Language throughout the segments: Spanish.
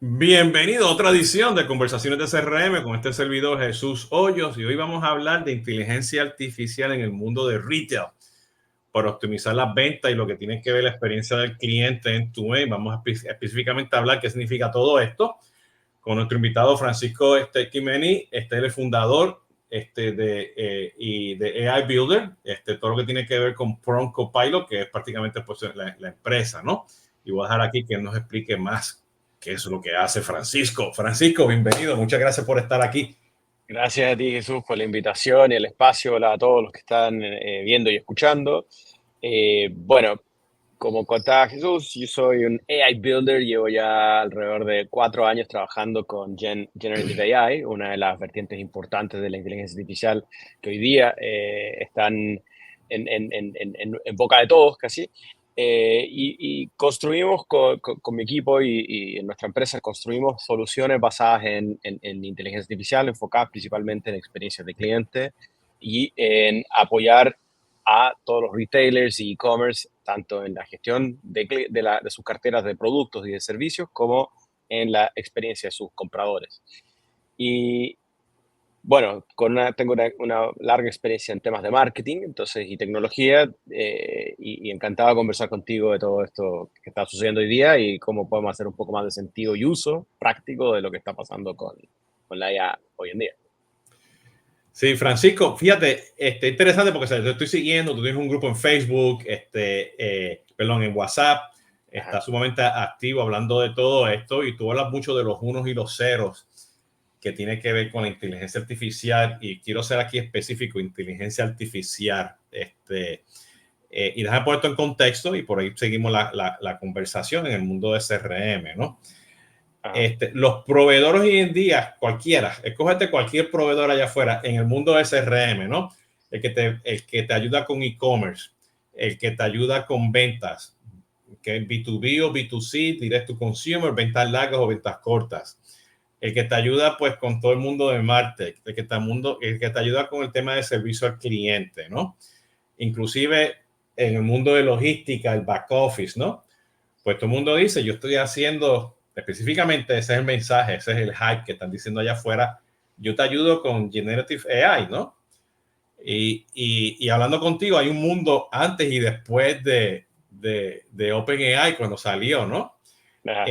Bienvenido a otra edición de Conversaciones de CRM con este servidor Jesús Hoyos, y hoy vamos a hablar de inteligencia artificial en el mundo de retail para optimizar las ventas y lo que tiene que ver la experiencia del cliente en tu mail. Vamos a específicamente a hablar qué significa todo esto con nuestro invitado Francisco Quimeni. Es el fundador de AI Builder, todo lo que tiene que ver con Prompt Copilot, que es prácticamente pues, la empresa, ¿no? Y voy a dejar aquí que nos explique más qué es lo que hace Francisco. Francisco, bienvenido. Muchas gracias por estar aquí. Gracias a ti, Jesús, por la invitación y el espacio. Hola a todos los que están viendo y escuchando. Bueno, como contaba Jesús, yo soy un AI Builder. Llevo ya alrededor de 4 años trabajando con Generative AI, una de las vertientes importantes de la inteligencia artificial que hoy día están en boca de todos casi. Y construimos con mi equipo y en nuestra empresa, construimos soluciones basadas en inteligencia artificial, enfocadas principalmente en experiencias de cliente y en apoyar a todos los retailers y e-commerce, tanto en la gestión de sus carteras de productos y de servicios, como en la experiencia de sus compradores. Y bueno, tengo una larga experiencia en temas de marketing, entonces, y tecnología, y encantado de conversar contigo de todo esto que está sucediendo hoy día y cómo podemos hacer un poco más de sentido y uso práctico de lo que está pasando con la IA hoy en día. Sí, Francisco, fíjate, interesante porque te estoy siguiendo, tú tienes un grupo en Facebook, perdón, en WhatsApp, Ajá. está sumamente activo hablando de todo esto, y tú hablas mucho de los unos y los ceros que tiene que ver con la inteligencia artificial, y quiero ser aquí específico: inteligencia artificial. Y déjame poner esto en contexto y por ahí seguimos la conversación en el mundo de CRM, ¿no? Ajá. Los proveedores hoy en día, cualquiera, escógete cualquier proveedor allá afuera en el mundo de CRM, ¿no? El que te ayuda con e-commerce, el que te ayuda con ventas, que es B2B o B2C, direct to consumer, ventas largas o ventas cortas. El que te ayuda pues con todo el mundo de Martech, el que te ayuda con el tema de servicio al cliente, ¿no? Inclusive en el mundo de logística, el back office, ¿no? Pues todo el mundo dice, yo estoy haciendo, específicamente ese es el mensaje, ese es el hype que están diciendo allá afuera: yo te ayudo con Generative AI, ¿no? Y hablando contigo, hay un mundo antes y después de OpenAI cuando salió, ¿no? Ajá.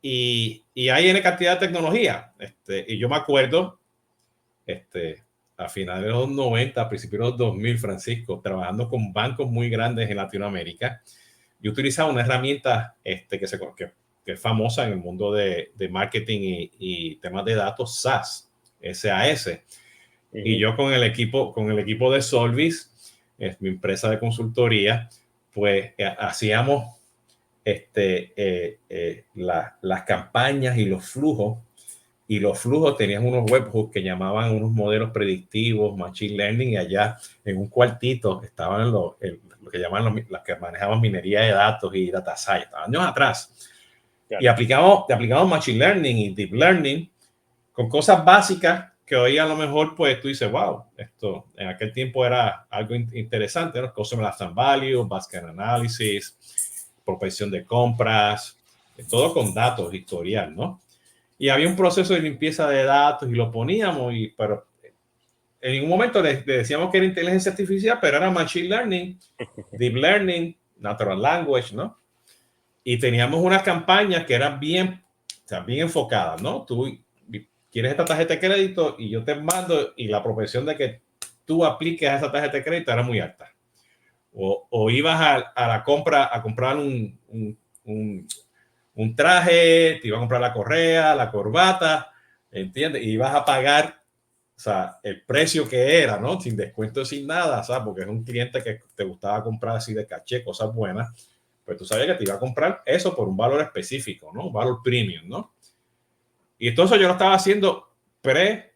Y hay N cantidad de tecnología. Y yo me acuerdo, a finales de los 90, a principios de los 2000, Francisco, trabajando con bancos muy grandes en Latinoamérica. Yo utilizaba una herramienta que es famosa en el mundo de marketing y temas de datos: SAS, SAS. Y Ujú. yo con el equipo de Solvis, es mi empresa de consultoría, pues hacíamos las campañas y los flujos. Y los flujos tenían unos webhooks que llamaban unos modelos predictivos, machine learning, y allá en un cuartito estaban lo que llaman los que manejaban minería de datos y data science, años atrás. Y Claro. aplicamos machine learning y deep learning con cosas básicas que hoy a lo mejor pues tú dices, wow, esto en aquel tiempo era algo interesante, ¿no? Customer Lifetime Value, Basket Analysis, propensión de compras, todo con datos, historial, ¿no? Y había un proceso de limpieza de datos y lo poníamos, pero en ningún momento le decíamos que era inteligencia artificial, pero era machine learning, deep learning, natural language, ¿no? Y teníamos unas campañas que eran bien, o sea, bien enfocadas, ¿no? Tú quieres esta tarjeta de crédito y yo te mando, y la propensión de que tú apliques a esa tarjeta de crédito era muy alta. O ibas a la compra a comprar un traje, te iba a comprar la correa, la corbata, ¿entiendes? Y ibas a pagar, o sea, el precio que era, ¿no? Sin descuento, sin nada, ¿sabes? Porque es un cliente que te gustaba comprar así de caché, cosas buenas, pues tú sabías que te iba a comprar eso por un valor específico, ¿no? Un valor premium, ¿no? Y entonces yo lo estaba haciendo pre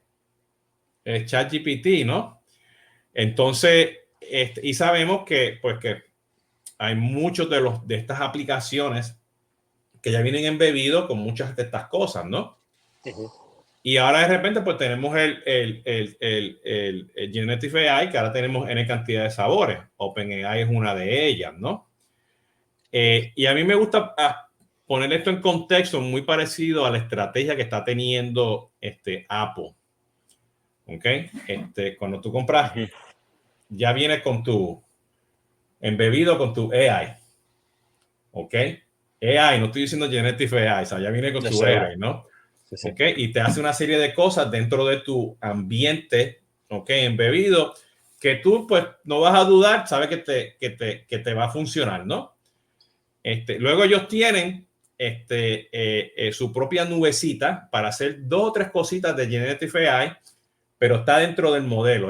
ChatGPT, ¿no? Entonces, y sabemos que, pues, que hay muchos de estas aplicaciones que ya vienen embebidos con muchas de estas cosas, ¿no? Ujú. Y ahora de repente pues tenemos el Generative AI, que ahora tenemos N cantidad de sabores. OpenAI es una de ellas, ¿no? Y a mí me gusta poner esto en contexto, muy parecido a la estrategia que está teniendo Apple. ¿Ok? Cuando tú compras, ya viene con tu embebido con tu AI. ¿Ok? AI, no estoy diciendo Generative AI, o sea, ya viene con su AI, ¿no? Sí, sí. ¿Ok? Y te hace una serie de cosas dentro de tu ambiente, ¿ok? Embebido, que tú pues no vas a dudar, sabes que te va a funcionar, ¿no? Luego ellos tienen su propia nubecita para hacer 2 o 3 cositas de Generative AI, pero está dentro del modelo.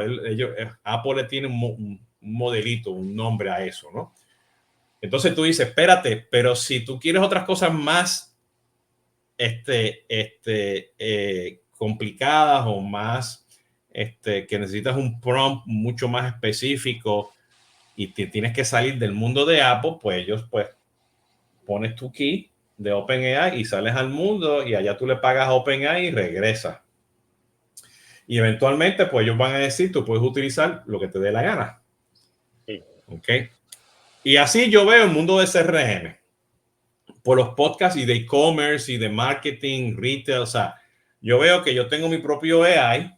Apple le tiene un modelito, un nombre a eso, ¿no? Entonces tú dices, espérate, pero si tú quieres otras cosas más complicadas o más que necesitas un prompt mucho más específico y te tienes que salir del mundo de Apple, pues ellos pues pones tu key de OpenAI y sales al mundo y allá tú le pagas a OpenAI y regresas. Y eventualmente pues ellos van a decir, tú puedes utilizar lo que te dé la gana. Sí. ¿Ok? Y así yo veo el mundo de CRM por los podcasts y de e-commerce y de marketing, retail. O sea, yo veo que yo tengo mi propio AI,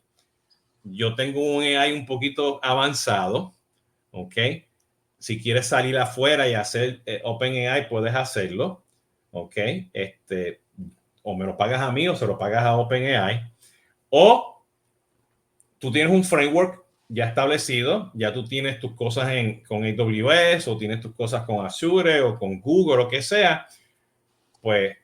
yo tengo un AI un poquito avanzado, ¿ok? Si quieres salir afuera y hacer OpenAI, puedes hacerlo, ¿ok? O me lo pagas a mí o se lo pagas a OpenAI. O tú tienes un framework ya establecido, ya tú tienes tus cosas con AWS o tienes tus cosas con Azure o con Google o que sea, pues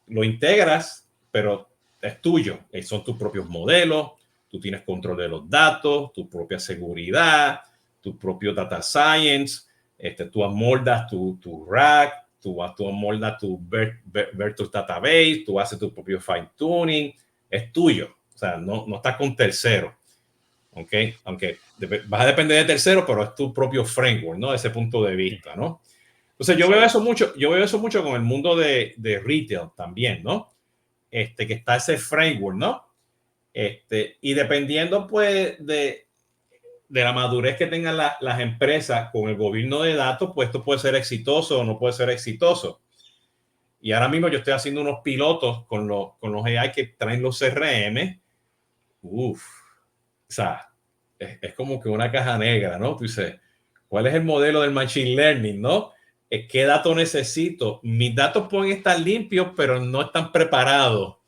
lo integras, pero es tuyo. Son tus propios modelos, tú tienes control de los datos, tu propia seguridad, tu propio data science, tú amoldas tu rack, tú amoldas tu Vertus database, tú haces tu propio fine tuning, es tuyo. O sea, no estás con tercero. ¿Ok? Aunque vas a depender de tercero, pero es tu propio framework, ¿no? Desde ese punto de vista, ¿no? Entonces yo veo eso mucho con el mundo de retail también, ¿no? Que está ese framework, ¿no? Y dependiendo pues de la madurez que tengan las empresas con el gobierno de datos, pues esto puede ser exitoso o no puede ser exitoso. Y ahora mismo yo estoy haciendo unos pilotos con los AI que traen los CRM. Uf, o sea, es como que una caja negra, ¿no? Tú dices, ¿cuál es el modelo del machine learning, no? ¿Qué datos necesito? Mis datos pueden estar limpios, pero no están preparados,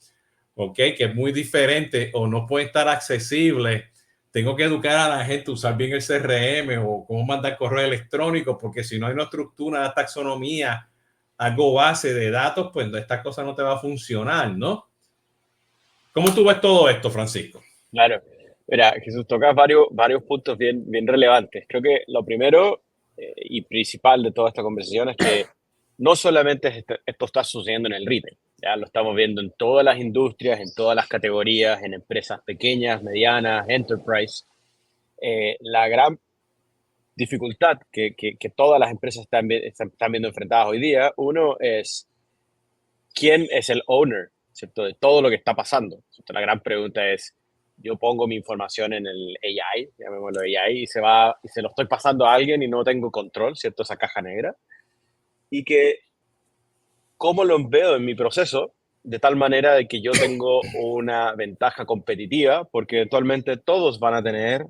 ¿ok? Que es muy diferente o no pueden estar accesibles. Tengo que educar a la gente a usar bien el CRM o cómo mandar correo electrónico, porque si no hay una estructura, una taxonomía, algo base de datos, pues esta cosa no te va a funcionar, ¿no? ¿Cómo tú ves todo esto, Francisco? Claro. Mira, Jesús, tocas varios puntos bien relevantes. Creo que lo primero y principal de toda esta conversación es que no solamente esto está sucediendo en el retail, ya lo estamos viendo en todas las industrias, en todas las categorías, en empresas pequeñas, medianas, enterprise. La gran dificultad que todas las empresas están viendo enfrentadas hoy día, uno es quién es el owner, ¿cierto? De todo lo que está pasando, ¿cierto? La gran pregunta es, yo pongo mi información en el AI, llamémoslo AI, y se lo estoy pasando a alguien y no tengo control, ¿cierto? Esa caja negra. Y que, ¿cómo lo veo en mi proceso? De tal manera de que yo tengo una ventaja competitiva, porque eventualmente todos van a tener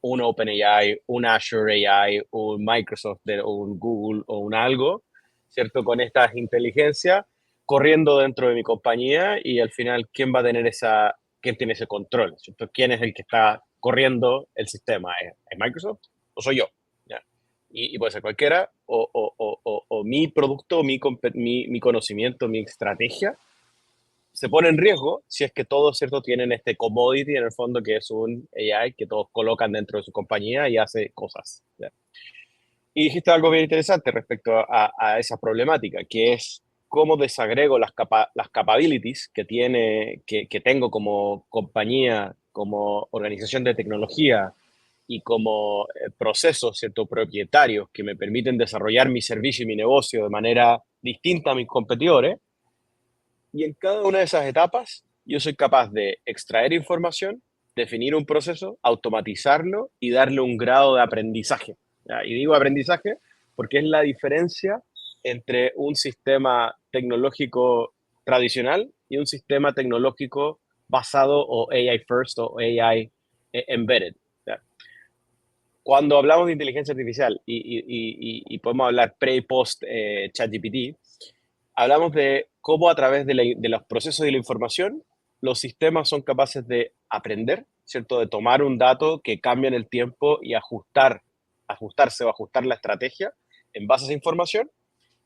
un OpenAI, un Azure AI, un Microsoft, un Google o un algo, ¿cierto? Con estas inteligencias corriendo dentro de mi compañía y al final, ¿quién va a tener quién tiene ese control? ¿Cierto? ¿Quién es el que está corriendo el sistema? ¿Es Microsoft o soy yo? ¿Ya? Y puede ser cualquiera, o mi producto, mi conocimiento, mi estrategia se pone en riesgo si es que todos, ¿cierto?, tienen este commodity en el fondo que es un AI que todos colocan dentro de su compañía y hace cosas. ¿Ya? Y dijiste algo bien interesante respecto a esa problemática, que es cómo desagrego las capabilities que tengo como compañía, como organización de tecnología y como procesos, ¿cierto?, propietarios que me permiten desarrollar mi servicio y mi negocio de manera distinta a mis competidores, y en cada una de esas etapas, yo soy capaz de extraer información, definir un proceso, automatizarlo y darle un grado de aprendizaje. ¿Ya? Y digo aprendizaje porque es la diferencia entre un sistema tecnológico tradicional y un sistema tecnológico basado o AI first o AI embedded. ¿Ya? Cuando hablamos de inteligencia artificial y podemos hablar pre y post ChatGPT, hablamos de cómo a través de los procesos de la información los sistemas son capaces de aprender, ¿cierto? De tomar un dato que cambia en el tiempo y ajustarse o ajustar la estrategia en base a esa información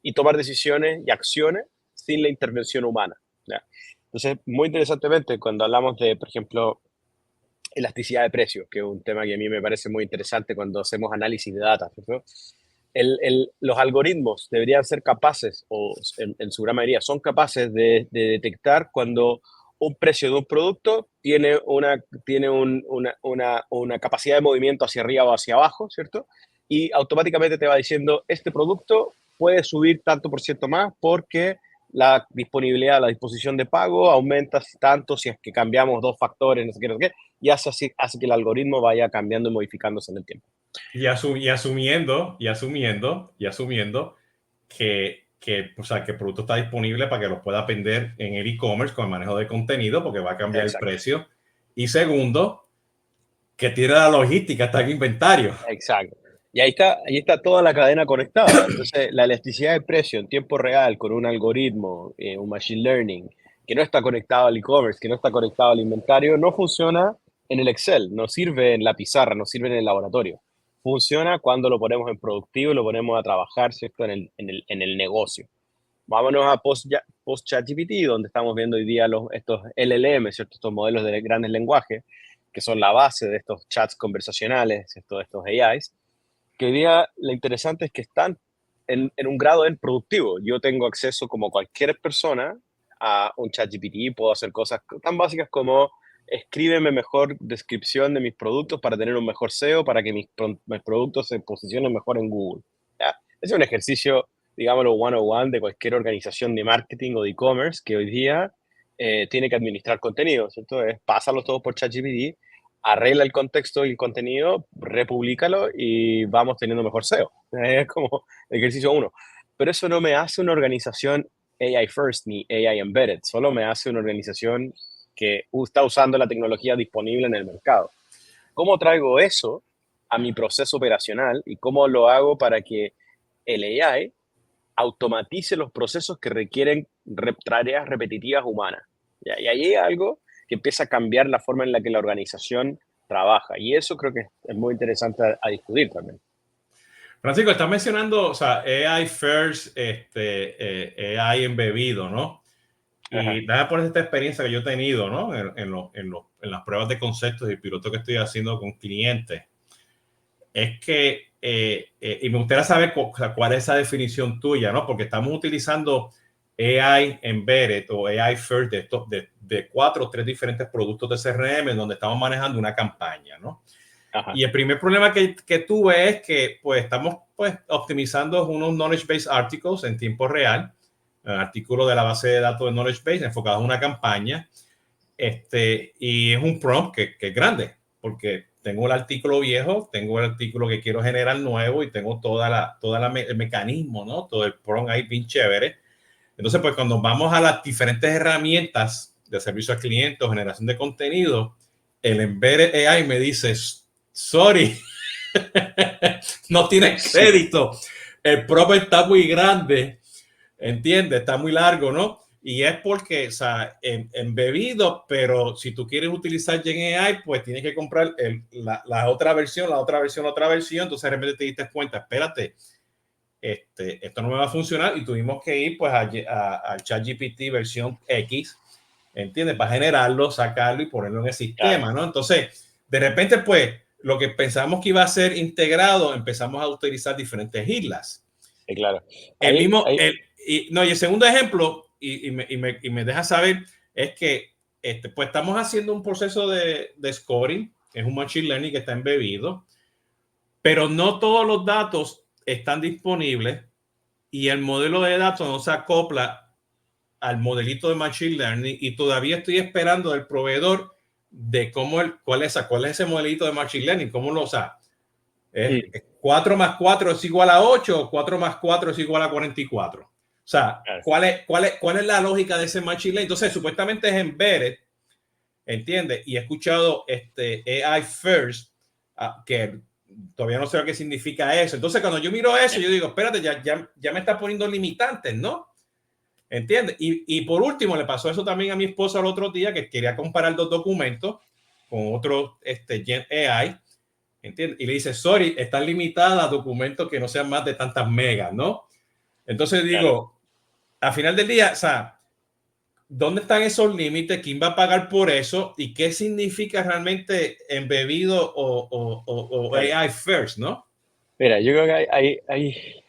y tomar decisiones y acciones sin la intervención humana. ¿Ya? Entonces, muy interesantemente, cuando hablamos de, por ejemplo, elasticidad de precios, que es un tema que a mí me parece muy interesante cuando hacemos análisis de data, ¿cierto? Los algoritmos deberían ser capaces, o en su gran mayoría son capaces de detectar cuando un precio de un producto tiene una capacidad de movimiento hacia arriba o hacia abajo, ¿cierto? Y automáticamente te va diciendo, este producto puede subir tanto por ciento más porque la disponibilidad, la disposición de pago aumenta tanto si es que cambiamos dos factores, no sé qué, no sé qué, y hace que el algoritmo vaya cambiando y modificándose en el tiempo. Y asumiendo o sea, que el producto está disponible para que lo pueda vender en el e-commerce con el manejo de contenido, porque va a cambiar el Exacto. precio. Y segundo, que tiene la logística, está en inventario. Exacto. Y ahí está toda la cadena conectada. Entonces, la elasticidad de precio en tiempo real con un algoritmo, un machine learning, que no está conectado al e-commerce, que no está conectado al inventario, no funciona en el Excel, no sirve en la pizarra, no sirve en el laboratorio. Funciona cuando lo ponemos en productivo y lo ponemos a trabajar, ¿cierto? En el negocio. Vámonos a post-ChatGPT, donde estamos viendo hoy día estos LLM, ¿cierto? Estos modelos de grandes lenguajes, que son la base de estos chats conversacionales, ¿cierto? De estos AIs, que hoy día lo interesante es que están en un grado en productivo. Yo tengo acceso, como cualquier persona, a un ChatGPT, puedo hacer cosas tan básicas como escríbeme mejor descripción de mis productos para tener un mejor SEO, para que mis productos se posicionen mejor en Google. ¿Ya? Ese es un ejercicio, digámoslo, one-on-one de cualquier organización de marketing o de e-commerce que hoy día tiene que administrar contenido, ¿cierto? Pásalo todo por ChatGPT, arregla el contexto y el contenido, republicalo y vamos teniendo mejor SEO. Es como ejercicio uno. Pero eso no me hace una organización AI first ni AI embedded, solo me hace una organización que está usando la tecnología disponible en el mercado. ¿Cómo traigo eso a mi proceso operacional y cómo lo hago para que el AI automatice los procesos que requieren tareas repetitivas humanas? Y ahí hay algo que empieza a cambiar la forma en la que la organización trabaja. Y eso creo que es muy interesante a discutir también. Francisco, estás mencionando, o sea, AI first, AI embebido, ¿no? Ajá. Y nada por esta experiencia que yo he tenido, ¿no? En las pruebas de conceptos y pilotos que estoy haciendo con clientes, es que, y me gustaría saber cuál es esa definición tuya, ¿no? Porque estamos utilizando AI embedded o AI first de 4 o 3 diferentes productos de CRM donde estamos manejando una campaña, ¿no? Ajá. Y el primer problema que tuve es que pues estamos pues optimizando unos knowledge base articles en tiempo real, artículos de la base de datos de knowledge base enfocados en una campaña, y es un prompt que es grande, porque tengo el artículo viejo, tengo el artículo que quiero generar nuevo y tengo el mecanismo, ¿no? Todo el prompt ahí bien chévere. Entonces, pues cuando vamos a las diferentes herramientas de servicio al cliente o generación de contenido, el Embedded AI me dice, sorry, no tiene Sí, crédito, el prompt está muy grande, ¿entiendes? Está muy largo, ¿no? Y es porque, o sea, embebido, pero si tú quieres utilizar Gen AI, pues tienes que comprar la otra versión, entonces de repente te diste cuenta, espérate, esto no me va a funcionar y tuvimos que ir pues al ChatGPT versión X, ¿entiendes? Para generarlo, sacarlo y ponerlo en el claro, sistema, ¿no? Entonces, de repente, pues, lo que pensamos que iba a ser integrado, empezamos a utilizar diferentes islas. sí, claro. El Ahí, mismo, ahí, y el segundo ejemplo, y me deja saber, es que pues estamos haciendo un proceso de scoring, es un machine learning que está embebido, pero no todos los datos están disponibles y el modelo de datos no se acopla al modelito de Machine Learning y todavía estoy esperando del proveedor de cuál es ese modelito de Machine Learning, cómo lo usa. ¿Es mm, 4 más 4 es igual a 8 o 4 más 4 es igual a 44? O sea, Claro. ¿cuál es la lógica de ese machine learning? Entonces, supuestamente es embedded, ¿entiendes? Y he escuchado AI first, que todavía no sé qué significa eso. Entonces, cuando yo miro eso, yo digo, espérate, ya me está poniendo limitantes, ¿no? ¿Entiendes? Y por último, le pasó eso también a mi esposa el otro día, que quería comparar dos documentos con otro Gen AI, ¿entiendes? Y le dice, sorry, están limitadas a documentos que no sean más de tantas megas, ¿no? Entonces Claro. digo, al final del día, o sea, ¿dónde están esos límites? ¿Quién va a pagar por eso? ¿Y qué significa realmente embebido o Claro. AI first, no? Mira, yo creo que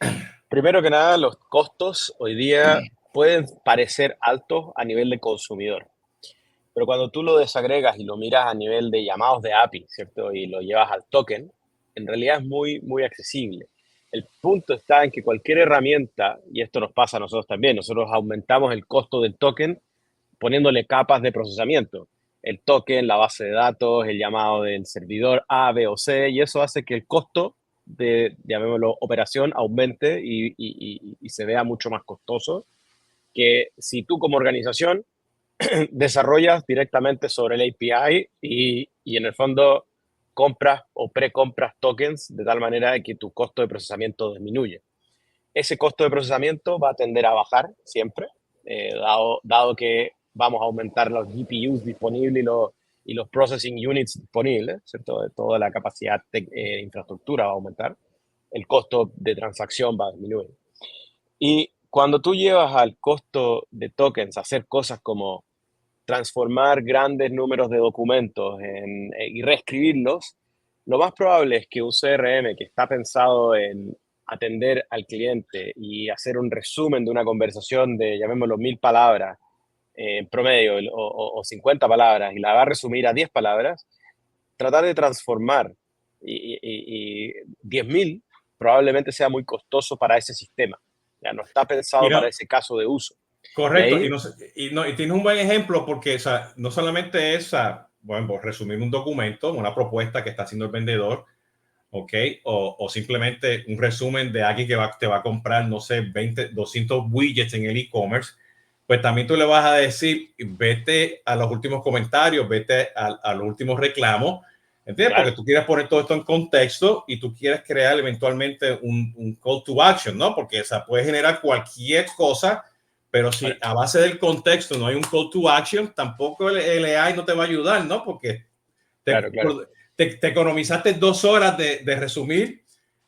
primero que nada, los costos hoy día pueden parecer altos a nivel de consumidor, pero cuando tú lo desagregas y lo miras a nivel de llamados de API, ¿cierto? Y lo llevas al token, en realidad es muy, muy accesible. El punto está en que cualquier herramienta, y esto nos pasa a nosotros también, nosotros aumentamos el costo del token poniéndole capas de procesamiento. El token, la base de datos, el llamado del servidor A, B o C, y eso hace que el costo de, llamémoslo, operación aumente y se vea mucho más costoso que si tú como organización desarrollas directamente sobre el API y en el fondo compras o precompras tokens de tal manera que tu costo de procesamiento disminuye. Ese costo de procesamiento va a tender a bajar siempre, dado que vamos a aumentar los GPUs disponibles y los processing units disponibles, ¿cierto? De toda la capacidad de infraestructura va a aumentar, el costo de transacción va a disminuir. Y cuando tú llevas al costo de tokens a hacer cosas como transformar grandes números de documentos y reescribirlos, lo más probable es que un CRM que está pensado en atender al cliente y hacer un resumen de una conversación de, llamémoslo, 1000 palabras en promedio o 50 palabras y la va a resumir a 10 palabras, tratar de transformar y 10.000 probablemente sea muy costoso para ese sistema. Ya no está Y pensado no, para ese caso de uso. Y correcto, ahí, y tienes un buen ejemplo porque, o sea, no solamente es, bueno, pues, resumir un documento, una propuesta que está haciendo el vendedor, ¿ok? O simplemente un resumen de alguien que te va a comprar, no sé, 20, 200 widgets en el e-commerce, pues también tú le vas a decir, vete a los últimos comentarios, vete a los últimos reclamos, ¿entiendes? Porque claro, tú quieres poner todo esto en contexto y tú quieres crear eventualmente un call to action, ¿no? Porque o sea, puede generar cualquier cosa, pero si claro, a base del contexto no hay un call to action, tampoco el AI no te va a ayudar, ¿no? Porque te, claro, claro. te economizaste 2 horas de resumir,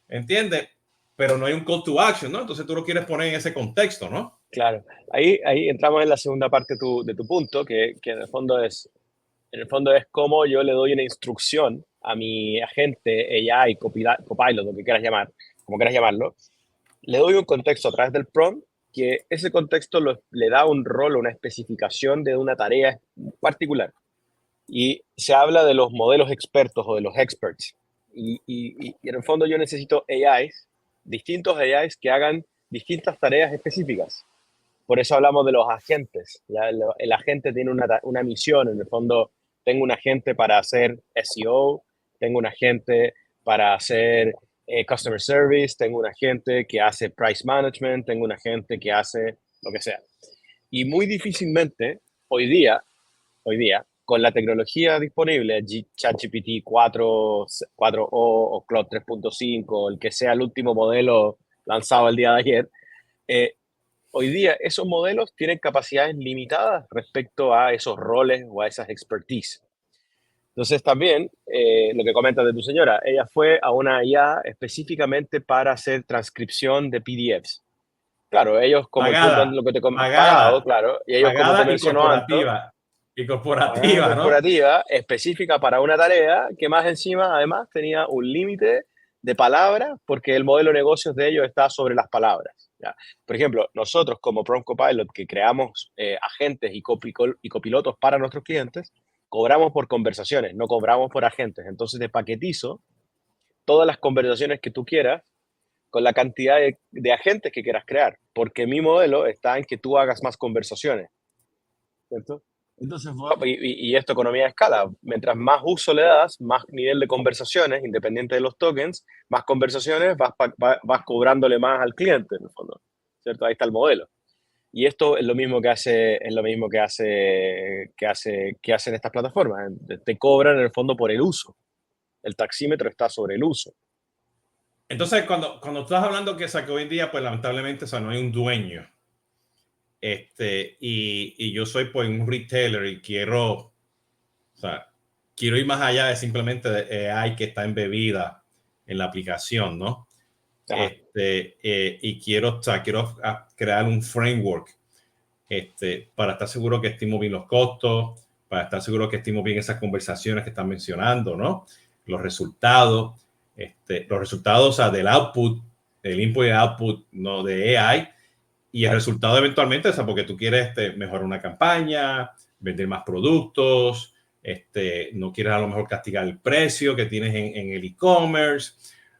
¿entiendes? Pero no hay un call to action, ¿no? Entonces tú lo quieres poner en ese contexto, ¿no? Claro, ahí entramos en la segunda parte de tu punto, que en el fondo es cómo yo le doy una instrucción a mi agente AI, copilot, lo que quieras llamar, como quieras llamarlo, le doy un contexto a través del prompt, que ese contexto le da un rol, una especificación de una tarea particular. Y se habla de los modelos expertos o de los experts. Y en el fondo yo necesito AIs, distintos AIs que hagan distintas tareas específicas. Por eso hablamos de los agentes. ¿Ya? El agente tiene una misión, en el fondo tengo un agente para hacer SEO, tengo un agente para hacer Customer Service, tengo un agente que hace Price Management, tengo un agente que hace lo que sea. Y muy difícilmente hoy día con la tecnología disponible, ChatGPT 4o o Claude 3.5, el que sea el último modelo lanzado el día de ayer, eh, hoy día esos modelos tienen capacidades limitadas respecto a esos roles o a esas expertise. Entonces también, lo que comentas de tu señora, ella fue a una IA específicamente para hacer transcripción de PDFs. Claro, ellos como el punto Pagada, lo que te pagado, pagada, claro, y ellos como te pagada mencionó antes, y pagada corporativa, ¿no? corporativa específica para una tarea que más encima además tenía un límite de palabras porque el modelo de negocios de ellos está sobre las palabras. ¿Ya? Por ejemplo, nosotros como Prompt Copilot que creamos agentes y copilotos para nuestros clientes, cobramos por conversaciones, no cobramos por agentes. Entonces te paquetizo todas las conversaciones que tú quieras con la cantidad de agentes que quieras crear, porque mi modelo está en que tú hagas más conversaciones. ¿Cierto? Entonces, y esto economía de escala. Mientras más uso le das, más nivel de conversaciones, independiente de los tokens, más conversaciones vas cobrándole más al cliente, en el fondo. ¿Cierto? Ahí está el modelo. Y esto es lo mismo que hacen estas plataformas. Te cobran en el fondo por el uso. El taxímetro está sobre el uso. Entonces, cuando estás hablando que, o sea, que hoy en día, pues lamentablemente, o sea, no hay un dueño. Y yo soy pues un retailer y o sea, quiero ir más allá de simplemente de AI que está embebida en la aplicación, ¿no? Ajá. Y quiero, o sea, quiero crear un framework para estar seguro que estimo bien los costos, para estar seguro que estimo bien esas conversaciones que están mencionando, ¿no? Los resultados, o sea, del output, del input y output, no de AI, y el Claro. resultado eventualmente es porque tú quieres mejorar una campaña, vender más productos, no quieres a lo mejor castigar el precio que tienes en el e-commerce,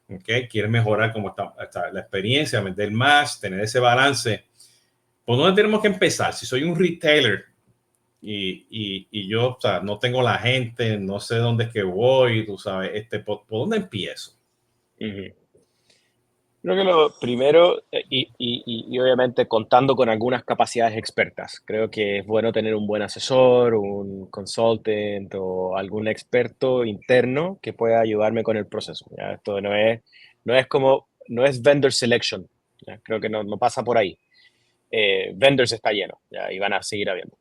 ¿okay? Quieres mejorar como está la experiencia, vender más, tener ese balance. ¿Por dónde tenemos que empezar? Si soy un retailer y yo, o sea, no tengo la gente, no sé dónde es que voy, tú sabes, ¿por dónde empiezo? Ujú. Creo que lo primero, y obviamente contando con algunas capacidades expertas, creo que es bueno tener un buen asesor, un consultant o algún experto interno que pueda ayudarme con el proceso. ¿Ya? Esto no es vendor selection. ¿Ya? Creo que no pasa por ahí. Vendors está lleno, ¿ya? Y van a seguir habiendo.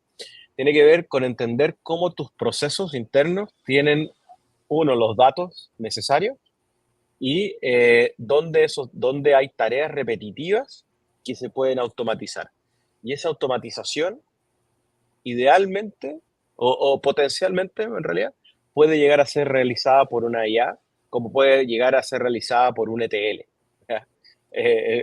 Tiene que ver con entender cómo tus procesos internos tienen, uno, los datos necesarios y dónde hay tareas repetitivas que se pueden automatizar. Y esa automatización, idealmente o potencialmente, en realidad, puede llegar a ser realizada por una IA, como puede llegar a ser realizada por un ETL. ¿Ya?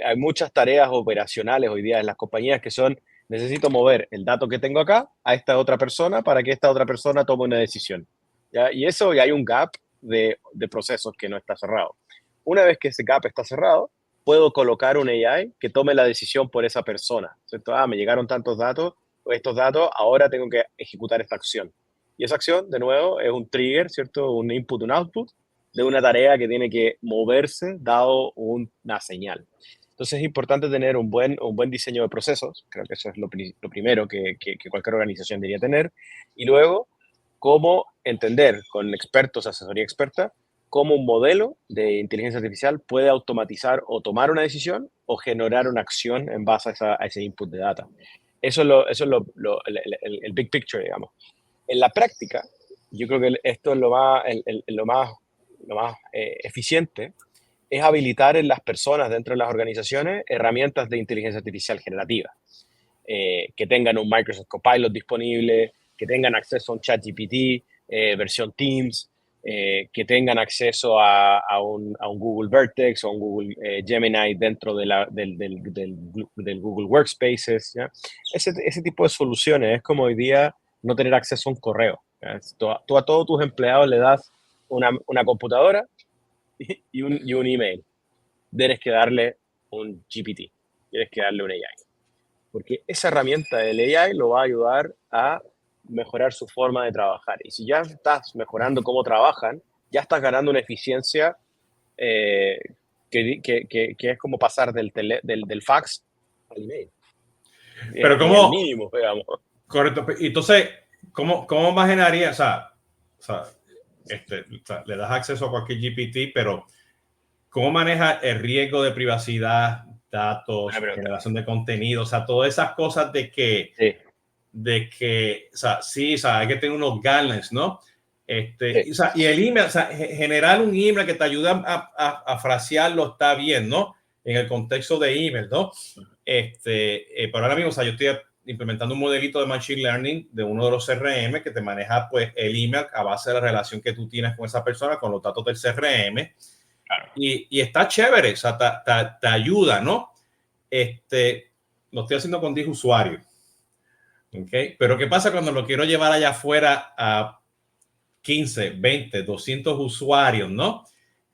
Hay muchas tareas operacionales hoy día en las compañías que son, necesito mover el dato que tengo acá a esta otra persona para que esta otra persona tome una decisión. ¿Ya? Y eso, y hay un gap de procesos que no está cerrado. Una vez que ese gap está cerrado, puedo colocar un AI que tome la decisión por esa persona. ¿Cierto? Me llegaron tantos datos, estos datos, ahora tengo que ejecutar esta acción. Y esa acción, de nuevo, es un trigger, ¿cierto? Un input, un output de una tarea que tiene que moverse dado una señal. Entonces es importante tener un buen diseño de procesos, creo que eso es lo primero que cualquier organización debería tener, y luego cómo entender con expertos, asesoría experta, cómo un modelo de inteligencia artificial puede automatizar o tomar una decisión o generar una acción en base a ese input de data. Eso es el big picture, digamos. En la práctica, yo creo que esto es lo más eficiente, es habilitar en las personas dentro de las organizaciones herramientas de inteligencia artificial generativa, que tengan un Microsoft Copilot disponible, que tengan acceso a un ChatGPT, versión Teams, que tengan acceso a un Google Vertex o un Google Gemini dentro del Google Workspaces. ¿Ya? Ese tipo de soluciones es como hoy día no tener acceso a un correo. ¿Ya? Tú a todos tus empleados le das una computadora y un email. Tienes que darle un GPT, tienes que darle un AI. Porque esa herramienta del AI lo va a ayudar a mejorar su forma de trabajar. Y si ya estás mejorando cómo trabajan, ya estás ganando una eficiencia eh, que es como pasar del fax al email. Pero Ni el ¿cómo? mínimo, digamos. Correcto. Entonces, ¿cómo imaginaría? O sea, le das acceso a cualquier GPT, pero ¿cómo maneja el riesgo de privacidad, Buena datos, pregunta. generación de contenido? O sea, todas esas cosas Sí, o sea, sí, o sea, hay que tener unos guidelines, ¿no? sí, O sea, y el email, o sea, generar un email que te ayuda a frasearlo está bien, ¿no? En el contexto de email, ¿no? Pero ahora mismo, o sea, yo estoy implementando un modelito de Machine Learning de uno de los CRM que te maneja, pues, el email a base de la relación que tú tienes con esa persona, con los datos del CRM. claro. Y está chévere, o sea, te ayuda, ¿no? Lo estoy haciendo con 10 usuarios. ¿Okay? Pero ¿qué pasa cuando lo quiero llevar allá afuera a 15, 20, 200 usuarios, ¿no?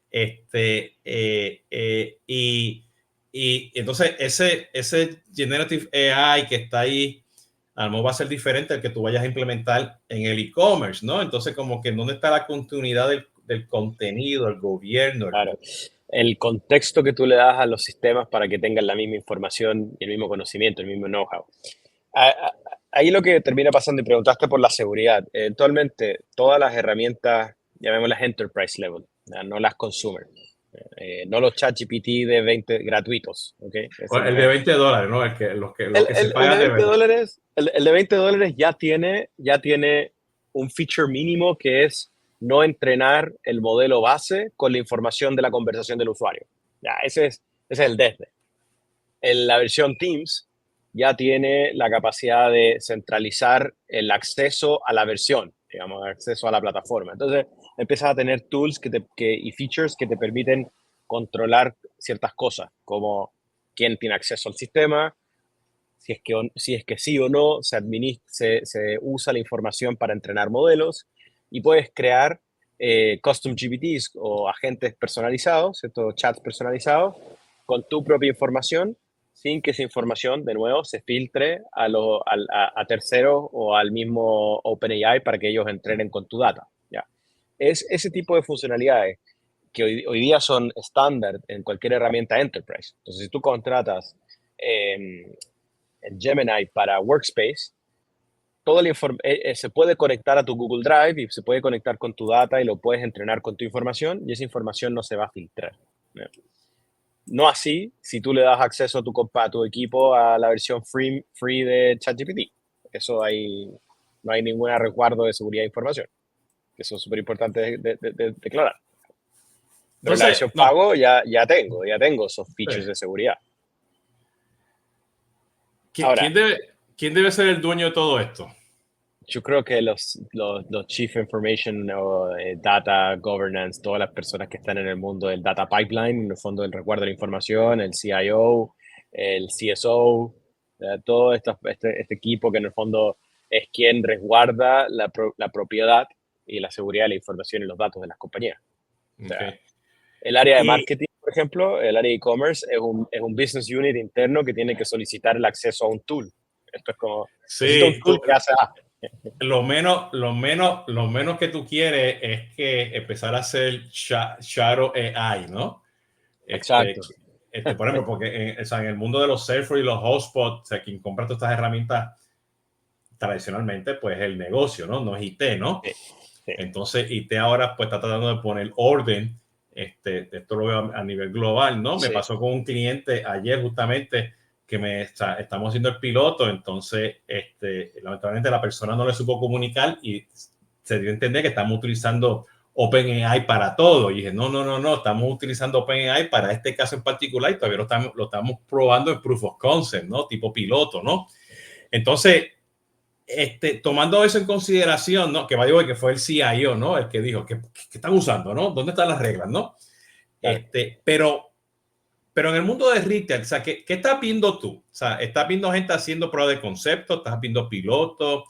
Este, y entonces ese Generative AI que está ahí, a lo mejor va a ser diferente al que tú vayas a implementar en el e-commerce, ¿no? Entonces, como que ¿dónde está la continuidad del contenido, el gobierno? Claro. el contexto que tú le das a los sistemas para que tengan la misma información y el mismo conocimiento, el mismo know-how. A- a- Ahí lo que termina pasando, y preguntaste por la seguridad, eventualmente todas las herramientas, llamémoslas enterprise level, ¿ya? No las consumer, no los ChatGPT de 20 gratuitos, ¿ok? Ese El no de es. $20, ¿no? Los que se El de pagan de 20 verdad. dólares, el de 20 dólares ya tiene un feature mínimo que es no entrenar el modelo base con la información de la conversación del usuario. Ya, ese es el desde. En la versión Teams ya tiene la capacidad de centralizar el acceso a la versión, digamos, acceso a la plataforma. Entonces, empiezas a tener tools y features que te permiten controlar ciertas cosas, como quién tiene acceso al sistema, si es que sí o no se usa la información para entrenar modelos, y puedes crear custom GPTs o agentes personalizados, ¿cierto? Chats personalizados con tu propia información, sin que esa información, de nuevo, se filtre a terceros o al mismo OpenAI para que ellos entrenen con tu data. ¿Ya? Es ese tipo de funcionalidades que hoy día son estándar en cualquier herramienta enterprise. Entonces, si tú contratas eh, el Gemini para Workspace, se puede conectar a tu Google Drive y se puede conectar con tu data y lo puedes entrenar con tu información, y esa información no se va a filtrar. ¿No? No así si tú le das acceso a tu equipo a la versión free de ChatGPT. Eso no hay ningún resguardo de seguridad de información. Eso es súper importante de declarar. Pero en la Entonces, versión no, pago ya tengo esos features de seguridad. Ahora, ¿quién quién debe ser el dueño de todo esto? yo creo que los Chief Information o Data Governance, todas las personas que están en el mundo del data pipeline, en el fondo del resguardo de la información, el CIO, el CSO, todo este equipo que en el fondo es quien resguarda la propiedad y la seguridad de la información y los datos de las compañías. O sea, Okay. el área de Y marketing, por ejemplo, el área de e-commerce es un business unit interno que tiene que solicitar el acceso a un tool. Esto es como, necesito un sí, tool que hace A. lo menos que tú quieres es que empezar a hacer shadow AI, ¿no? Este, Exacto. por ejemplo, porque o sea, en el mundo de los Salesforce y los hotspots, o sea, quien compra todas estas herramientas tradicionalmente, pues el negocio, ¿no? No es IT, ¿no? Sí, sí, Entonces, IT ahora pues está tratando de poner orden. Esto lo veo a nivel global, ¿no? Me sí. pasó con un cliente ayer justamente que estamos haciendo el piloto, entonces lamentablemente la persona no le supo comunicar y se dio a entender que estamos utilizando OpenAI para todo. Y dije, no, estamos utilizando OpenAI para este caso en particular y todavía lo estamos probando en proof of concept, ¿no? Tipo piloto, ¿no? Entonces, tomando eso en consideración, ¿no? Que vaya que fue el CIO, ¿no? El que dijo, ¿qué están usando, no? ¿Dónde están las reglas, no? Claro. Pero en el mundo de retail, o sea, ¿qué estás viendo tú? O sea, ¿estás viendo gente haciendo pruebas de concepto? ¿Estás viendo pilotos?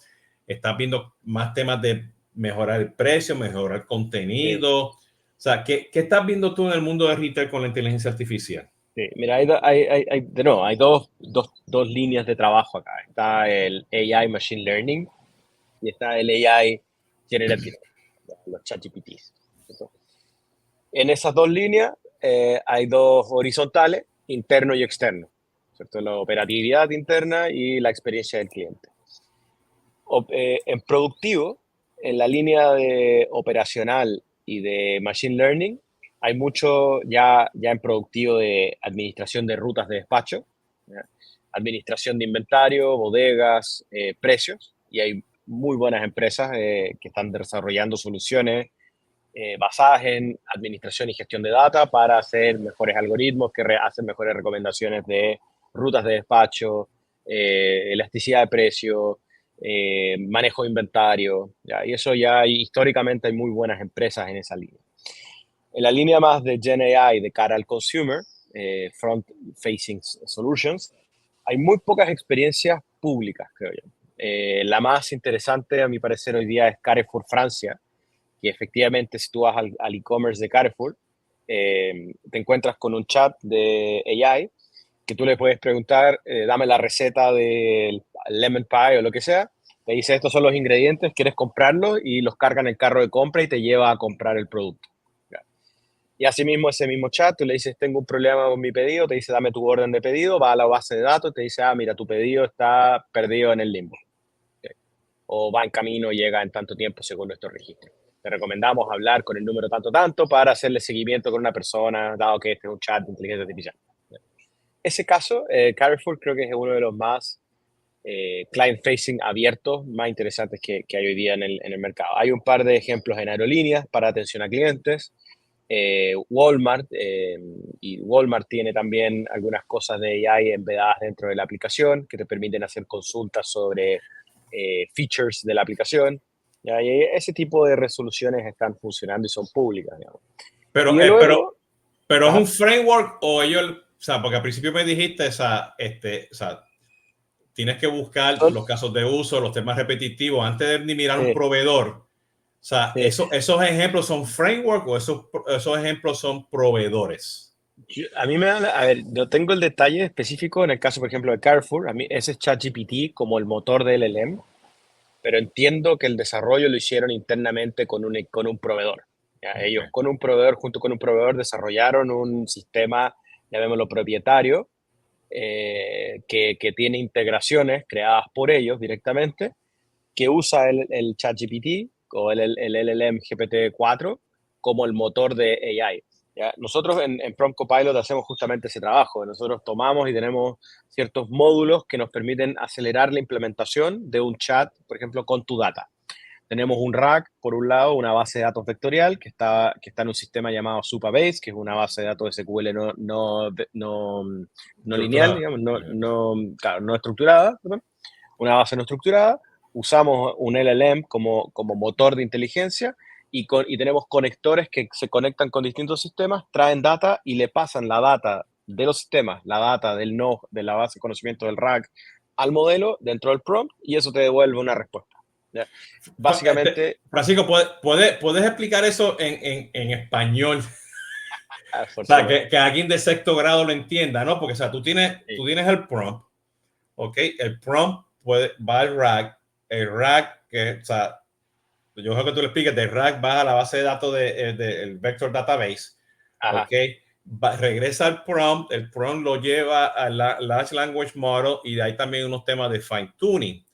¿Estás viendo más temas de mejorar el precio, mejorar el Sí, contenido? O sea, ¿qué estás viendo tú en el mundo de retail con la inteligencia artificial? sí. Mira, hay dos líneas de trabajo acá. Está el AI Machine Learning y está el AI Generative, los ChatGPTs. ¿Cierto? En esas dos líneas hay dos horizontales, interno y externo, ¿cierto? La operatividad interna y la experiencia del cliente. En productivo, en la línea de operacional y de machine learning, hay mucho ya en productivo de administración de rutas de despacho, ¿ya? Administración de inventario, bodegas, precios, y hay muy buenas empresas que están desarrollando soluciones basadas en administración y gestión de data para hacer mejores algoritmos que hacen mejores recomendaciones de rutas de despacho, elasticidad de precio, manejo de inventario, ¿ya? Y eso ya históricamente hay muy buenas empresas en esa línea. En la línea más de Gen AI de cara al consumer, front-facing solutions, hay muy pocas experiencias públicas, creo yo. La más interesante, a mi parecer, hoy día es Carrefour Francia, que efectivamente si tú vas al e-commerce de Carrefour, te encuentras con un chat de AI que tú le puedes preguntar, dame la receta del lemon pie o lo que sea, te dice estos son los ingredientes, quieres comprarlos y los carga en el carro de compra y te lleva a comprar el producto. Y asimismo, ese mismo chat, tú le dices, tengo un problema con mi pedido, te dice, dame tu orden de pedido, va a la base de datos, te dice, mira, tu pedido está perdido en el limbo. Ok. O va en camino, llega en tanto tiempo según nuestro registro. Te recomendamos hablar con el número tanto tanto para hacerle seguimiento con una persona, dado que este es un chat de inteligencia artificial. Ese caso, Carrefour creo que es uno de los más client-facing abiertos más interesantes que hay hoy día en el mercado. Hay un par de ejemplos en aerolíneas para atención a clientes. Walmart, y Walmart tiene también algunas cosas de AI embedadas dentro de la aplicación que te permiten hacer consultas sobre features de la aplicación. ¿Ya? Y ese tipo de resoluciones están funcionando y son públicas. Digamos. Pero, Y eh, pero, luego, pero es un ajá, framework o ellos, o sea, porque al principio me dijiste, o sea, tienes que buscar son, los casos de uso, los temas repetitivos, antes de ni mirar un sí, proveedor. O sea, sí. esos ejemplos son framework o esos ejemplos son proveedores. A mí me da, a ver, no tengo el detalle específico en el caso, por ejemplo, de Carrefour. A mí ese es ChatGPT como el motor de LLM, pero entiendo que el desarrollo lo hicieron internamente con un proveedor. ¿Ya? Ellos Okay. con un proveedor, junto con un proveedor, desarrollaron un sistema, llamémoslo propietario, que tiene integraciones creadas por ellos directamente, que usa el ChatGPT o el LLM GPT-4 como el motor de AI. ¿Ya? Nosotros en Prompt Copilot hacemos justamente ese trabajo. Nosotros tomamos y tenemos ciertos módulos que nos permiten acelerar la implementación de un chat, por ejemplo, con tu data. Tenemos un RAG, por un lado, una base de datos vectorial que está en un sistema llamado Supabase, que es una base de datos de SQL no lineal, Estructurada. digamos, Okay. claro, no estructurada, perdón, una base no estructurada, usamos un LLM como motor de inteligencia y tenemos conectores que se conectan con distintos sistemas, traen data y le pasan la data de los sistemas, la data de la base de conocimiento del RAG al modelo dentro del prompt y eso te devuelve una respuesta. ¿Ya? Básicamente, Francisco, ¿puedes explicar eso en español? O por sea, supuesto. que alguien de sexto grado lo entienda, ¿no? Porque, o sea, Sí, tú tienes el prompt, ¿ok? El prompt va al RAG, el RAG, o sea, yo creo que tú le expliques, del RAG va a la base de datos del Vector Database, ¿ok? ajá, Regresa al prompt, el prompt lo lleva a la Large Language Model y de ahí también unos temas de fine tuning,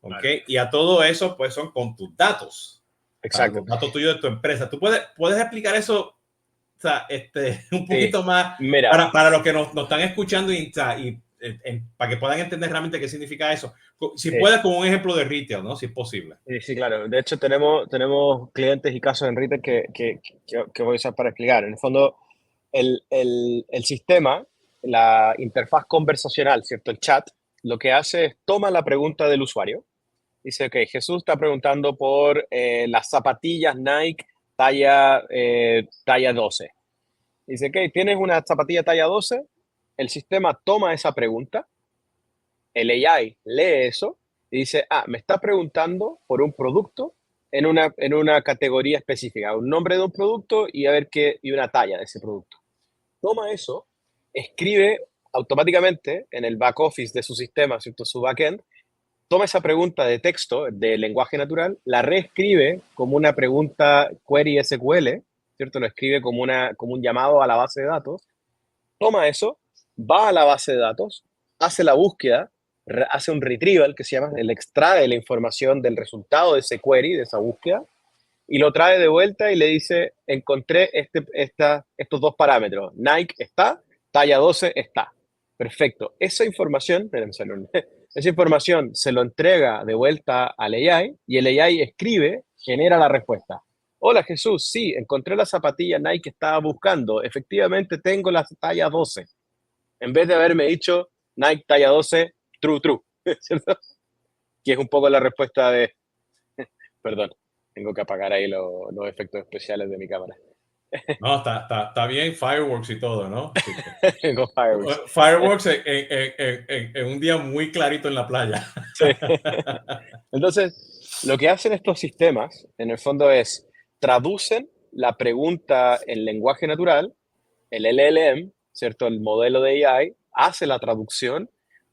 ¿ok? claro. Y a todo eso, pues son con tus datos, o sea, Exacto. los datos tuyos de tu empresa. ¿Tú puedes explicar eso, o sea, un Sí, poquito más mira, para los que nos están escuchando para que puedan entender realmente qué significa eso? Si sí. puedes, con un ejemplo de retail, ¿no? Si es posible. Sí, sí, claro. De hecho, tenemos clientes y casos en retail que voy a usar para explicar. En el fondo, el sistema, la interfaz conversacional, ¿cierto? El chat, lo que hace es toma la pregunta del usuario. Dice, ok, Jesús está preguntando por las zapatillas Nike talla 12. Dice, ok, ¿tienes una zapatilla talla 12? El sistema toma esa pregunta, el AI lee eso y dice, me está preguntando por un producto en una categoría específica, un nombre de un producto y a ver qué, y una talla de ese producto. Toma eso, escribe automáticamente en el back office de su sistema, ¿cierto? Su backend, toma esa pregunta de texto, de lenguaje natural, la reescribe como una pregunta query SQL, ¿cierto? Lo escribe como un llamado a la base de datos, toma eso, va a la base de datos, hace la búsqueda, hace un retrieval que se llama, él extrae la información del resultado de ese query, de esa búsqueda, y lo trae de vuelta y le dice, encontré estos dos parámetros, Nike está, talla 12 está. Perfecto. Esa información, esa información se lo entrega de vuelta al AI y el AI escribe, genera la respuesta. Hola Jesús, sí, encontré la zapatilla Nike que estaba buscando. Efectivamente tengo la talla 12. En vez de haberme dicho Nike talla 12, true, true. ¿Cierto? Que es un poco la respuesta de, perdón, tengo que apagar ahí los efectos especiales de mi cámara. No, está bien, fireworks y todo, ¿no? Sí. Tengo fireworks. Fireworks en un día muy clarito en la playa. Sí. Entonces, lo que hacen estos sistemas, en el fondo, es traducen la pregunta en lenguaje natural, el LLM, ¿cierto? El modelo de AI, hace la traducción,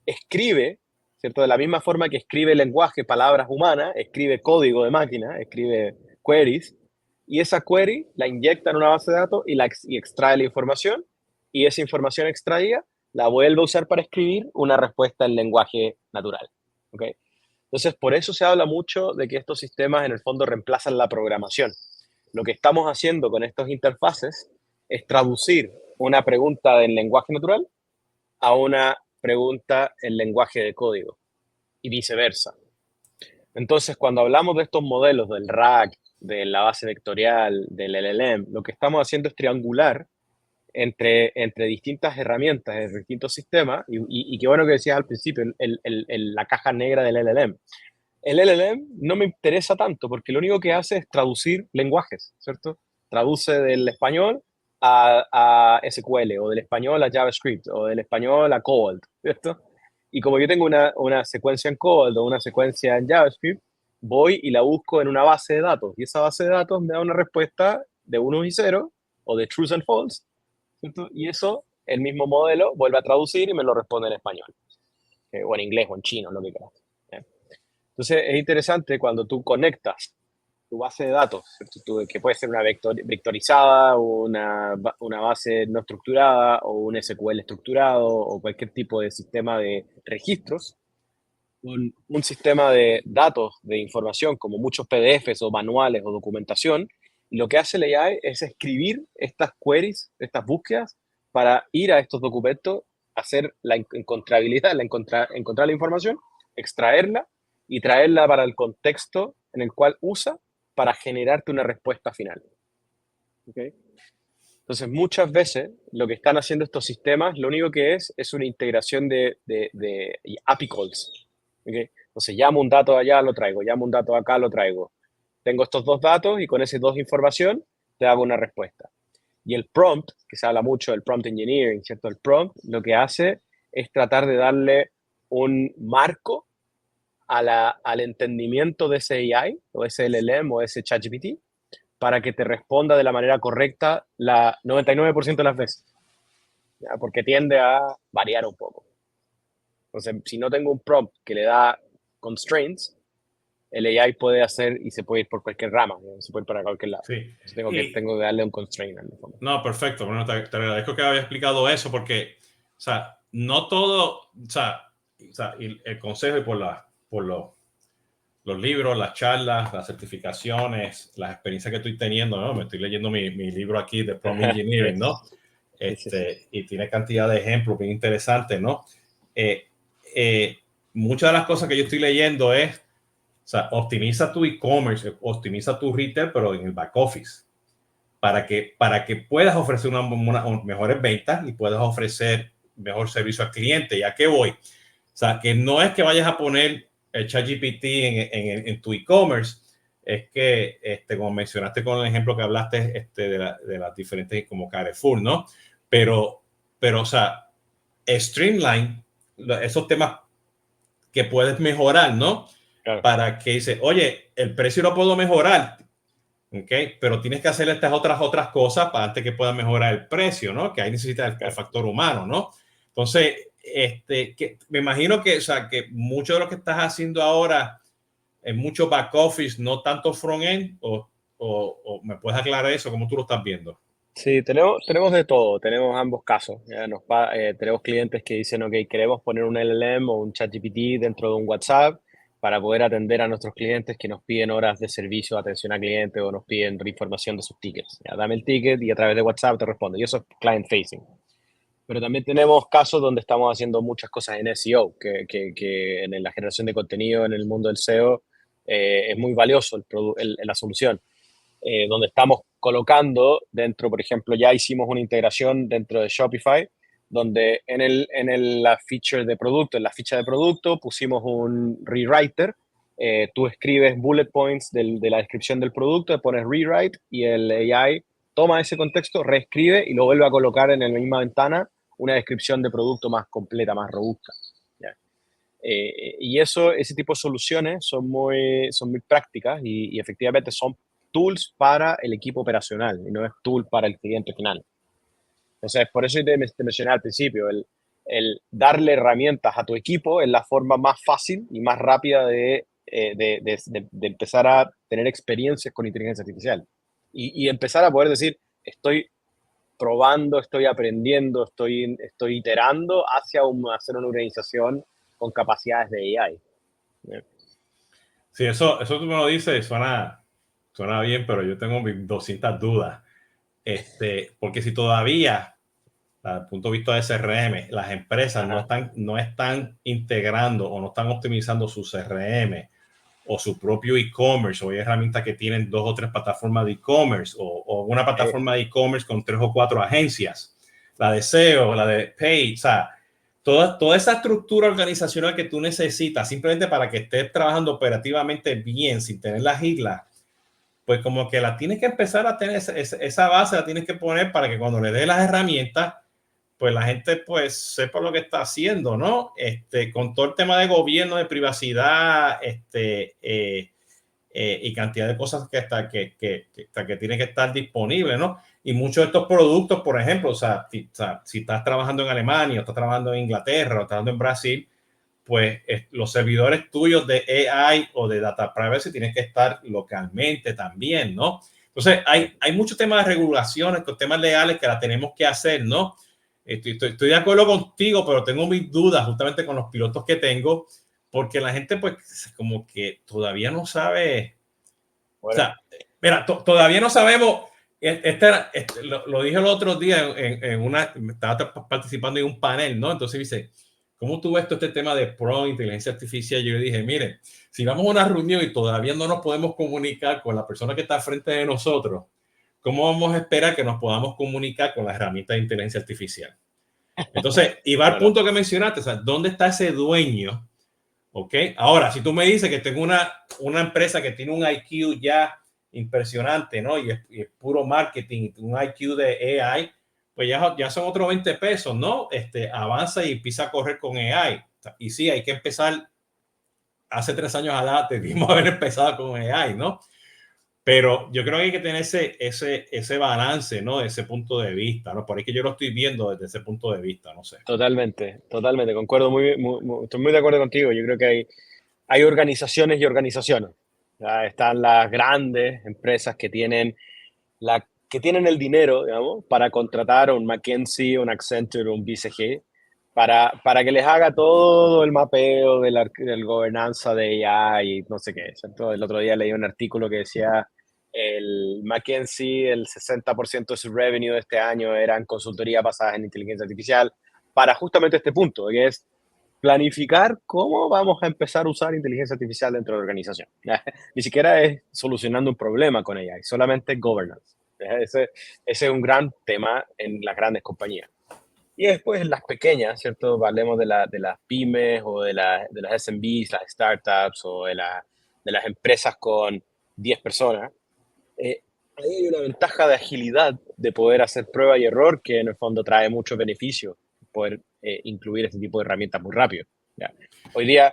escribe, ¿cierto? De la misma forma que escribe lenguaje, palabras humanas, escribe código de máquina, escribe queries, y esa query la inyecta en una base de datos y extrae la información, y esa información extraída la vuelve a usar para escribir una respuesta en lenguaje natural. ¿Ok? Entonces, por eso se habla mucho de que estos sistemas en el fondo reemplazan la programación. Lo que estamos haciendo con estos interfaces es traducir una pregunta en lenguaje natural a una pregunta en lenguaje de código y viceversa. Entonces, cuando hablamos de estos modelos del RAG, de la base vectorial, del LLM, lo que estamos haciendo es triangular entre distintas herramientas, entre distintos sistemas, y qué bueno que decías al principio, la caja negra del LLM. El LLM no me interesa tanto porque lo único que hace es traducir lenguajes, ¿cierto? Traduce del español a SQL, o del español a JavaScript, o del español a COBOL, ¿cierto? Y como yo tengo una secuencia en COBOL o una secuencia en JavaScript, voy y la busco en una base de datos. Y esa base de datos me da una respuesta de 1 y 0, o de truth and false, ¿cierto? Y eso, el mismo modelo, vuelve a traducir y me lo responde en español, o en inglés, o en chino, lo que quieras. Entonces, es interesante cuando tú conectas tu base de datos, que puede ser una vectorizada, o una base no estructurada, o un SQL estructurado, o cualquier tipo de sistema de registros, con un sistema de datos, de información, como muchos PDFs o manuales o documentación. Y lo que hace el AI es escribir estas queries, estas búsquedas, para ir a estos documentos, hacer la encontrabilidad, encontrar la información, extraerla y traerla para el contexto en el cual usa para generarte una respuesta final. ¿Okay? Entonces, muchas veces lo que están haciendo estos sistemas, lo único que es una integración de API calls. ¿Okay? Entonces, llamo un dato allá, lo traigo, llamo un dato acá, lo traigo. Tengo estos dos datos y con esas dos información te hago una respuesta. Y el prompt, que se habla mucho del prompt engineering, ¿cierto? El prompt lo que hace es tratar de darle un marco al entendimiento de ese AI, o ese LLM, o ese ChatGPT, para que te responda de la manera correcta la 99% de las veces, ¿ya? Porque tiende a variar un poco. Entonces, si no tengo un prompt que le da constraints, el AI puede hacer y se puede ir por cualquier rama, ¿no? Se puede ir para cualquier lado. Sí. Entonces, tengo que darle un constraint al fondo. No, perfecto. Bueno, te agradezco que había explicado eso porque, o sea, no todo, o sea, el consejo y por los libros, las charlas, las certificaciones, las experiencias que estoy teniendo, ¿no? Me estoy leyendo mi libro aquí de Prompt Engineering, ¿no? Y tiene cantidad de ejemplos bien interesantes, ¿no? Muchas de las cosas que yo estoy leyendo es, o sea, optimiza tu e-commerce, optimiza tu retail, pero en el back office, para que puedas ofrecer mejores ventas y puedas ofrecer mejor servicio al cliente. ¿Ya qué voy? O sea, que no es que vayas a poner el ChatGPT en tu e-commerce, es que, como mencionaste con el ejemplo que hablaste de las diferentes, como Carrefour, ¿no? Pero, o sea, streamline esos temas que puedes mejorar, ¿no? Claro. Para que dice, oye, el precio lo puedo mejorar, ¿ok? Pero tienes que hacer estas otras cosas para antes que pueda mejorar el precio, ¿no? Que ahí necesita el factor humano, ¿no? Entonces, me imagino que, o sea, que mucho de lo que estás haciendo ahora es mucho back office, no tanto front end, o me puedes aclarar eso, ¿cómo tú lo estás viendo? Sí, tenemos de todo, tenemos ambos casos. ¿Ya? Tenemos clientes que dicen, ok, queremos poner un LLM o un ChatGPT dentro de un WhatsApp para poder atender a nuestros clientes que nos piden horas de servicio de atención al cliente, o nos piden información de sus tickets. ¿Ya? Dame el ticket y a través de WhatsApp te respondo. Y eso es client facing. Pero también tenemos casos donde estamos haciendo muchas cosas en SEO, que en la generación de contenido en el mundo del SEO es muy valioso la solución, donde estamos colocando dentro, por ejemplo, ya hicimos una integración dentro de Shopify, donde la feature de producto, en la ficha de producto, pusimos un rewriter. Tú escribes bullet points de la descripción del producto, le pones rewrite y el AI toma ese contexto, reescribe y lo vuelve a colocar en la misma ventana una descripción de producto más completa, más robusta. ¿Ya? Y ese tipo de soluciones son muy prácticas y efectivamente son tools para el equipo operacional y no es tool para el cliente final. Entonces, por eso te mencioné al principio, el darle herramientas a tu equipo es la forma más fácil y más rápida de empezar a tener experiencias con inteligencia artificial y empezar a poder decir, estoy probando, estoy aprendiendo, estoy iterando hacia hacer una organización con capacidades de AI. ¿Eh? Sí, eso tú me lo dices, suena bien, pero yo tengo mis 200 dudas. Porque si todavía, desde el punto de vista de CRM, las empresas Ajá. no están integrando o no están optimizando su CRM o su propio e-commerce, o hay herramientas que tienen 2 o 3 plataformas de e-commerce, o una plataforma de e-commerce con 3 o 4 agencias, la de SEO, la de Pay, o sea, toda esa estructura organizacional que tú necesitas simplemente para que estés trabajando operativamente bien, sin tener las islas, pues como que la tienes que empezar a tener, esa base la tienes que poner para que cuando le des las herramientas, pues la gente pues sepa lo que está haciendo, ¿no? Con todo el tema de gobierno, de privacidad, y cantidad de cosas que tiene que estar disponible, ¿no? Y muchos de estos productos, por ejemplo, o sea, si estás trabajando en Alemania, o estás trabajando en Inglaterra, o estás trabajando en Brasil, pues los servidores tuyos de AI o de data privacy tienen que estar localmente también, ¿no? Entonces, hay muchos temas de regulaciones, temas legales que la tenemos que hacer, ¿no? Estoy de acuerdo contigo, pero tengo mis dudas justamente con los pilotos que tengo, porque la gente pues como que todavía no sabe, o Bueno, sea, mira, todavía no sabemos, lo dije el otro día estaba participando en un panel, ¿no? Entonces dice, ¿cómo tú ves todo este tema de inteligencia artificial? Yo le dije, mire, si vamos a una reunión y todavía no nos podemos comunicar con la persona que está al frente de nosotros, ¿cómo vamos a esperar que nos podamos comunicar con las herramientas de inteligencia artificial? Entonces, y va al bueno, punto que mencionaste, o sea, ¿dónde está ese dueño? ¿Ok? Ahora, si tú me dices que tengo una empresa que tiene un IQ ya impresionante, ¿no? Y es puro marketing, un IQ de AI, pues ya son otros 20 pesos, ¿no? Avanza y empieza a correr con AI. Y sí, hay que empezar, hace 3 años atrás debimos haber empezado con AI, ¿no? Pero yo creo que hay que tener ese balance, ¿no? De ese punto de vista, ¿no? Por ahí que yo lo estoy viendo desde ese punto de vista, no sé. totalmente, totalmente, concuerdo estoy muy de acuerdo contigo. Yo creo que hay organizaciones y organizaciones. Ya están las grandes empresas que tienen el dinero, digamos, para contratar a un McKinsey, un Accenture, un BCG, para que les haga todo el mapeo del gobernanza de AI y no sé qué, ¿cierto? El otro día leí un artículo que decía el McKinsey, el 60% de su revenue de este año eran consultoría basadas en inteligencia artificial, para justamente este punto, que es planificar cómo vamos a empezar a usar inteligencia artificial dentro de la organización. Ni siquiera es solucionando un problema con ella, es solamente governance. Ese es un gran tema en las grandes compañías. Y después en las pequeñas, ¿cierto? Hablemos de las pymes o de las SMBs, las startups o de las empresas con 10 personas. Eh, Ahí hay una ventaja de agilidad de poder hacer prueba y error que en el fondo trae muchos beneficios, poder incluir este tipo de herramientas muy rápido. ¿Ya? Hoy día,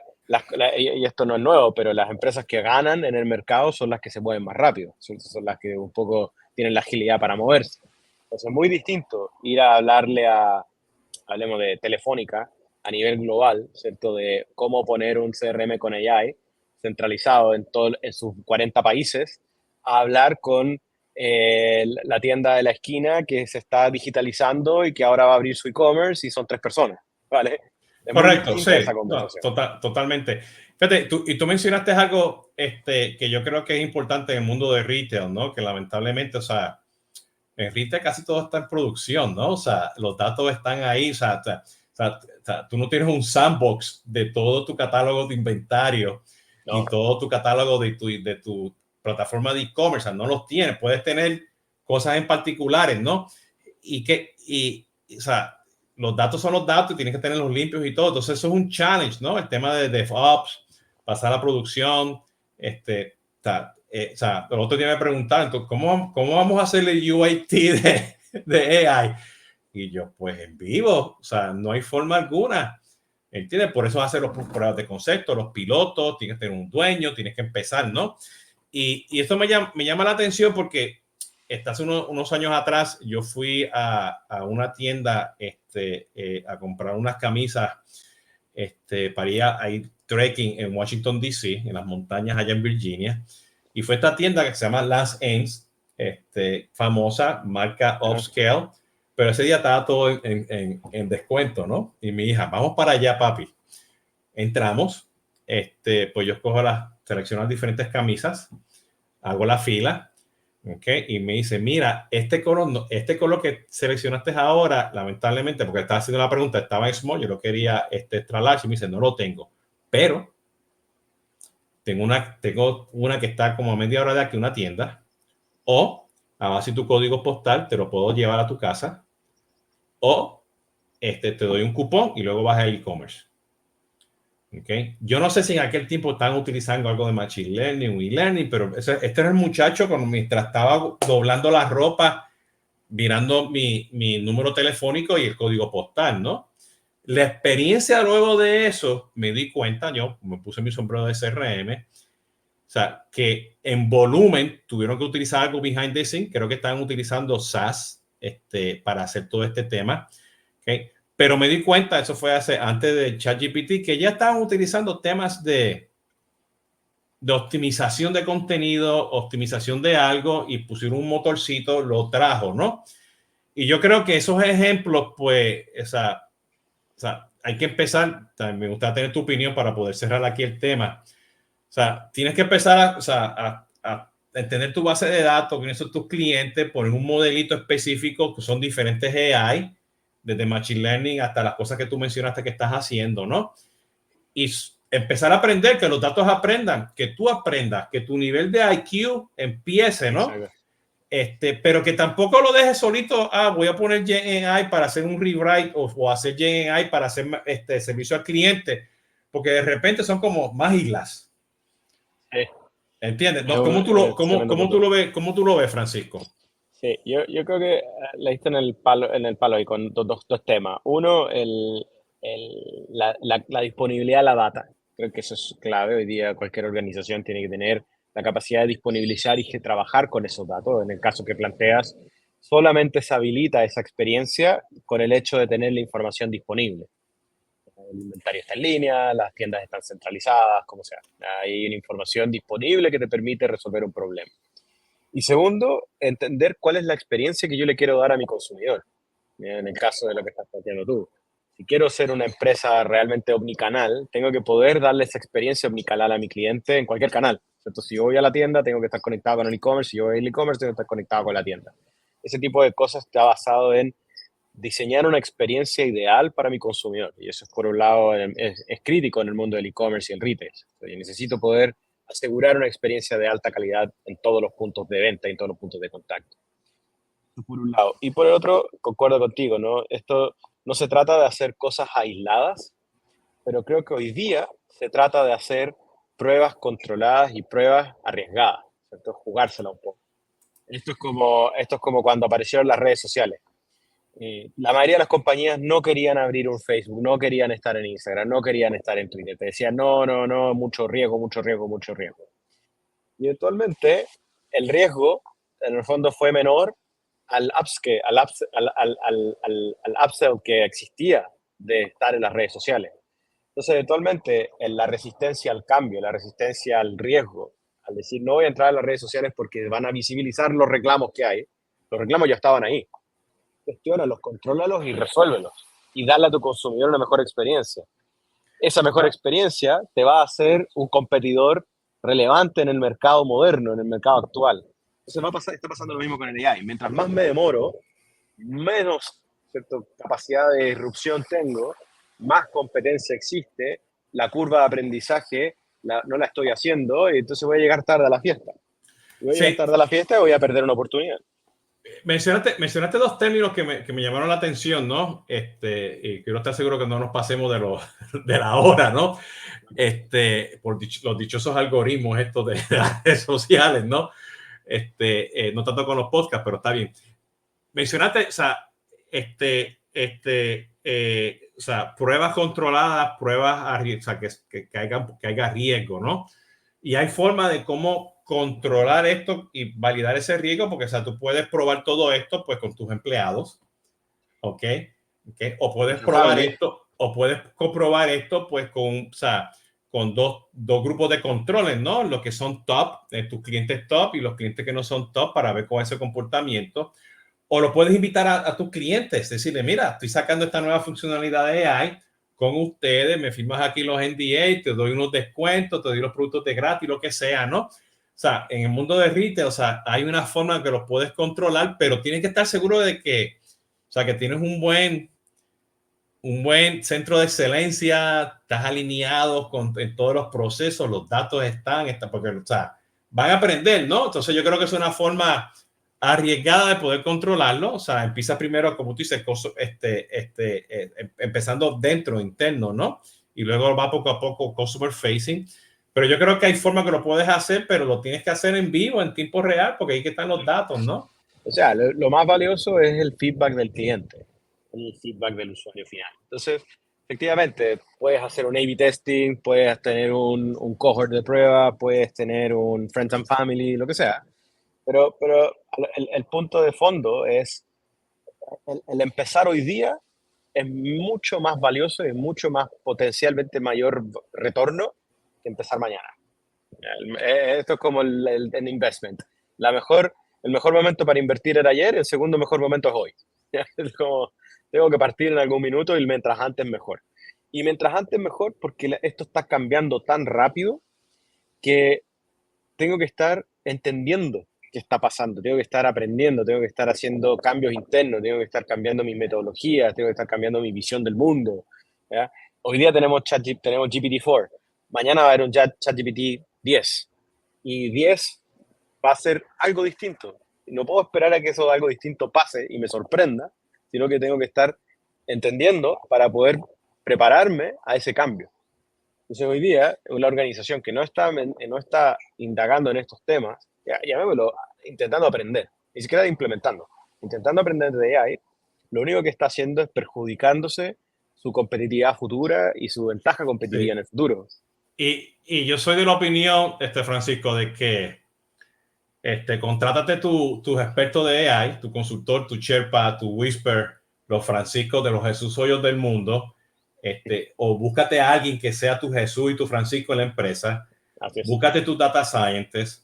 y esto no es nuevo, pero las empresas que ganan en el mercado son las que se mueven más rápido, son las que un poco tienen la agilidad para moverse. Entonces es muy distinto ir a hablarle hablemos de Telefónica a nivel global, ¿cierto? De cómo poner un CRM con AI centralizado en sus 40 países, a hablar con la tienda de la esquina que se está digitalizando y que ahora va a abrir su e-commerce y son 3 personas, ¿vale? Es muy Correcto, sí, distinta esa no, conversación. totalmente. Fíjate, tú mencionaste algo que yo creo que es importante en el mundo de retail, ¿no? Que lamentablemente, o sea, en retail casi todo está en producción, ¿no? O sea, los datos están ahí, tú no tienes un sandbox de todo tu catálogo de inventario y No, todo tu catálogo de tu plataforma de e-commerce, no los tienes. Puedes tener cosas en particulares, ¿no? O sea, los datos son los datos y tienes que tenerlos limpios y todo. Entonces, eso es un challenge, ¿no? El tema de DevOps, pasar a producción, o sea, el otro día me preguntaban, entonces, ¿cómo vamos a hacer el UAT de AI? Y yo, pues en vivo, o sea, no hay forma alguna, ¿entiendes? Por eso hacer los pruebas de concepto, los pilotos, tienes que tener un dueño, tienes que empezar, ¿no? Y esto me llama la atención porque hace unos años atrás yo fui a una tienda a comprar unas camisas para ir trekking en Washington, D.C., en las montañas allá en Virginia. Y fue esta tienda que se llama Last Ends, famosa, marca Upscale, pero ese día estaba todo en descuento, ¿no? Y mi hija, vamos para allá, papi. Entramos, pues yo selecciono las diferentes camisas, hago la fila, ¿ok? Y me dice, mira, este color que seleccionaste ahora, lamentablemente, porque estaba haciendo la pregunta, estaba en small, yo lo quería extra large, y me dice, no lo tengo, pero tengo una que está como a media hora de aquí, una tienda, o a base de tu código postal, te lo puedo llevar a tu casa, o te doy un cupón y luego vas a e-commerce. Okay. Yo no sé si en aquel tiempo estaban utilizando algo de Machine Learning o e-learning, pero este era el muchacho mientras estaba doblando la ropa, mirando mi número telefónico y el código postal, ¿no? La experiencia luego de eso, me di cuenta, yo me puse mi sombrero de CRM, o sea, que en volumen tuvieron que utilizar algo behind the scene, creo que estaban utilizando SaaS para hacer todo este tema, ¿okay? Pero me di cuenta, eso fue antes de ChatGPT, que ya estaban utilizando temas de optimización de contenido, optimización de algo, y pusieron un motorcito, lo trajo, ¿no? Y yo creo que esos ejemplos, pues, o sea, hay que empezar, me gusta tener tu opinión para poder cerrar aquí el tema. O sea, tienes que empezar a entender tu base de datos, quiénes son tus clientes, poner un modelito específico que son diferentes AI, desde Machine Learning hasta las cosas que tú mencionaste que estás haciendo, ¿no? Y empezar a aprender, que los datos aprendan, que tú aprendas, que tu nivel de IQ empiece, ¿no? Pero que tampoco lo dejes solito, voy a poner GenAI para hacer un rewrite o hacer GenAI para hacer servicio al cliente, porque de repente son como más islas. Sí. ¿Entiendes? No, ¿cómo tú lo ves, Francisco? Sí, yo creo que le diste en el palo ahí con dos temas. Uno, la disponibilidad de la data. Creo que eso es clave. Hoy día cualquier organización tiene que tener la capacidad de disponibilizar y que trabajar con esos datos. En el caso que planteas, solamente se habilita esa experiencia con el hecho de tener la información disponible. El inventario está en línea, las tiendas están centralizadas, como sea. Hay una información disponible que te permite resolver un problema. Y segundo, entender cuál es la experiencia que yo le quiero dar a mi consumidor. En el caso de lo que estás planteando tú. Si quiero ser una empresa realmente omnicanal, tengo que poder darle esa experiencia omnicanal a mi cliente en cualquier canal. ¿Cierto? Si yo voy a la tienda, tengo que estar conectado con el e-commerce. Si yo voy al e-commerce, tengo que estar conectado con la tienda. Ese tipo de cosas está basado en diseñar una experiencia ideal para mi consumidor. Y eso, por un lado, es crítico en el mundo del e-commerce y el retail. Yo necesito poder asegurar una experiencia de alta calidad en todos los puntos de venta y en todos los puntos de contacto. Por un lado. Y por el otro, concuerdo contigo, ¿no? Esto no se trata de hacer cosas aisladas, pero creo que hoy día se trata de hacer pruebas controladas y pruebas arriesgadas, ¿cierto? Jugársela un poco. Esto es como cuando aparecieron las redes sociales. La mayoría de las compañías no querían abrir un Facebook, no querían estar en Instagram, no querían estar en Twitter. Te decían, no, no, no, mucho riesgo, mucho riesgo, mucho riesgo. Y eventualmente el riesgo, en el fondo, fue menor al upsell que existía de estar en las redes sociales. Entonces, eventualmente, en la resistencia al cambio, la resistencia al riesgo, al decir, no voy a entrar en las redes sociales porque van a visibilizar los reclamos que hay, los reclamos ya estaban ahí. Gestiónalos, contrólalos y resuélvelos. Y darle a tu consumidor una mejor experiencia. Esa mejor experiencia te va a hacer un competidor relevante en el mercado moderno, en el mercado actual. Entonces está pasando lo mismo con el AI. Mientras más me demoro, menos, ¿cierto?, capacidad de disrupción tengo, más competencia existe, la curva de aprendizaje no la estoy haciendo y entonces voy a llegar tarde a la fiesta. Y voy a llegar tarde a la fiesta y voy a perder una oportunidad. Mencionaste dos términos que me llamaron la atención, ¿no? Y quiero estar seguro que no nos pasemos de la hora, ¿no? Por los dichosos algoritmos estos de las redes sociales, ¿no? No tanto con los podcasts, pero está bien. Mencionaste, o sea, o sea, pruebas controladas, pruebas, o sea, que haya riesgo, ¿no? Y hay forma de cómo controlar esto y validar ese riesgo, porque, o sea, tú puedes probar todo esto, pues, con tus empleados, ¿ok? O puedes probar esto, o puedes comprobar esto, pues, o sea, con dos grupos de controles, ¿no? Los que son top, tus clientes top y los clientes que no son top para ver cuál es ese comportamiento. O lo puedes invitar a tus clientes, decirle, mira, estoy sacando esta nueva funcionalidad de AI con ustedes, me firmas aquí los NDA, te doy unos descuentos, te doy los productos de gratis, lo que sea, ¿no? O sea, en el mundo de retail, o sea, hay una forma que los puedes controlar, pero tienes que estar seguro de que, o sea, que tienes un buen centro de excelencia, estás alineado en todos los procesos, los datos están, porque, o sea, van a aprender, ¿no? Entonces yo creo que es una forma arriesgada de poder controlarlo, o sea, empieza primero, como tú dices, empezando dentro, interno, ¿no? Y luego va poco a poco customer facing, pero yo creo que hay formas que lo puedes hacer, pero lo tienes que hacer en vivo, en tiempo real, porque ahí que están los datos, ¿no? O sea, lo más valioso es el feedback del cliente, el feedback del usuario final. Entonces, efectivamente, puedes hacer un A/B testing, puedes tener un cohort de prueba, puedes tener un friends and family, lo que sea. Pero el punto de fondo es el empezar hoy día es mucho más valioso y mucho más potencialmente mayor retorno que empezar mañana. Esto es como el investment. El mejor momento para invertir era ayer, el segundo mejor momento es hoy. Es como, tengo que partir en algún minuto y mientras antes mejor. Y mientras antes mejor porque esto está cambiando tan rápido que tengo que estar entendiendo qué está pasando, tengo que estar aprendiendo, tengo que estar haciendo cambios internos, tengo que estar cambiando mis metodologías, tengo que estar cambiando mi visión del mundo. ¿Ya? Hoy día tenemos GPT-4, mañana va a haber un ChatGPT 10 y 10 va a ser algo distinto. No puedo esperar a que eso algo distinto pase y me sorprenda, sino que tengo que estar entendiendo para poder prepararme a ese cambio. Entonces hoy día una organización que no está indagando en estos temas, llamémoslo, intentando aprender, ni siquiera implementando, intentando aprender de AI, lo único que está haciendo es perjudicándose su competitividad futura y su ventaja competitiva Sí. en el futuro. Y yo soy de la opinión, Francisco, de que contrátate tus expertos de AI, tu consultor, tu Sherpa, tu Whisper, los Franciscos de los Jesús Hoyos del mundo, o búscate a alguien que sea tu Jesús y tu Francisco en la empresa, Así es. búscate tus data scientists,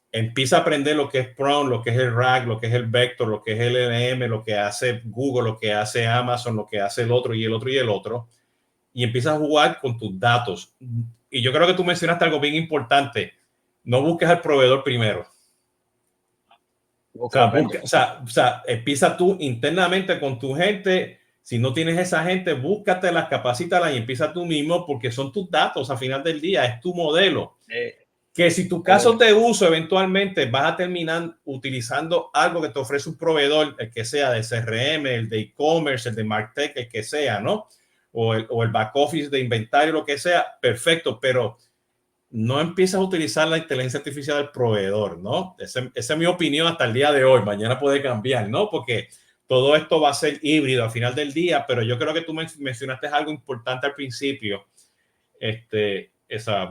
empieza a aprender lo que es Prompt, lo que es el RAG, lo que es el Vector, lo que es el LM, lo que hace Google, lo que hace Amazon, lo que hace el otro y el otro y el otro, y empieza a jugar con tus datos. Y yo creo que tú mencionaste algo bien importante, no busques al proveedor primero. Empieza tú internamente con tu gente. Si no tienes esa gente, búscatelas, capacítalas y empieza tú mismo porque son tus datos al final del día, es tu modelo. Que si tu caso de uso eventualmente vas a terminar utilizando algo que te ofrece un proveedor, el que sea de CRM, el de e-commerce, el de MarTech, el que sea, ¿no? O el back office de inventario, lo que sea, perfecto, pero no empiezas a utilizar la inteligencia artificial del proveedor, ¿no? Esa es mi opinión hasta el día de hoy. Mañana puede cambiar, ¿no? Porque todo esto va a ser híbrido al final del día, pero yo creo que tú mencionaste algo importante al principio.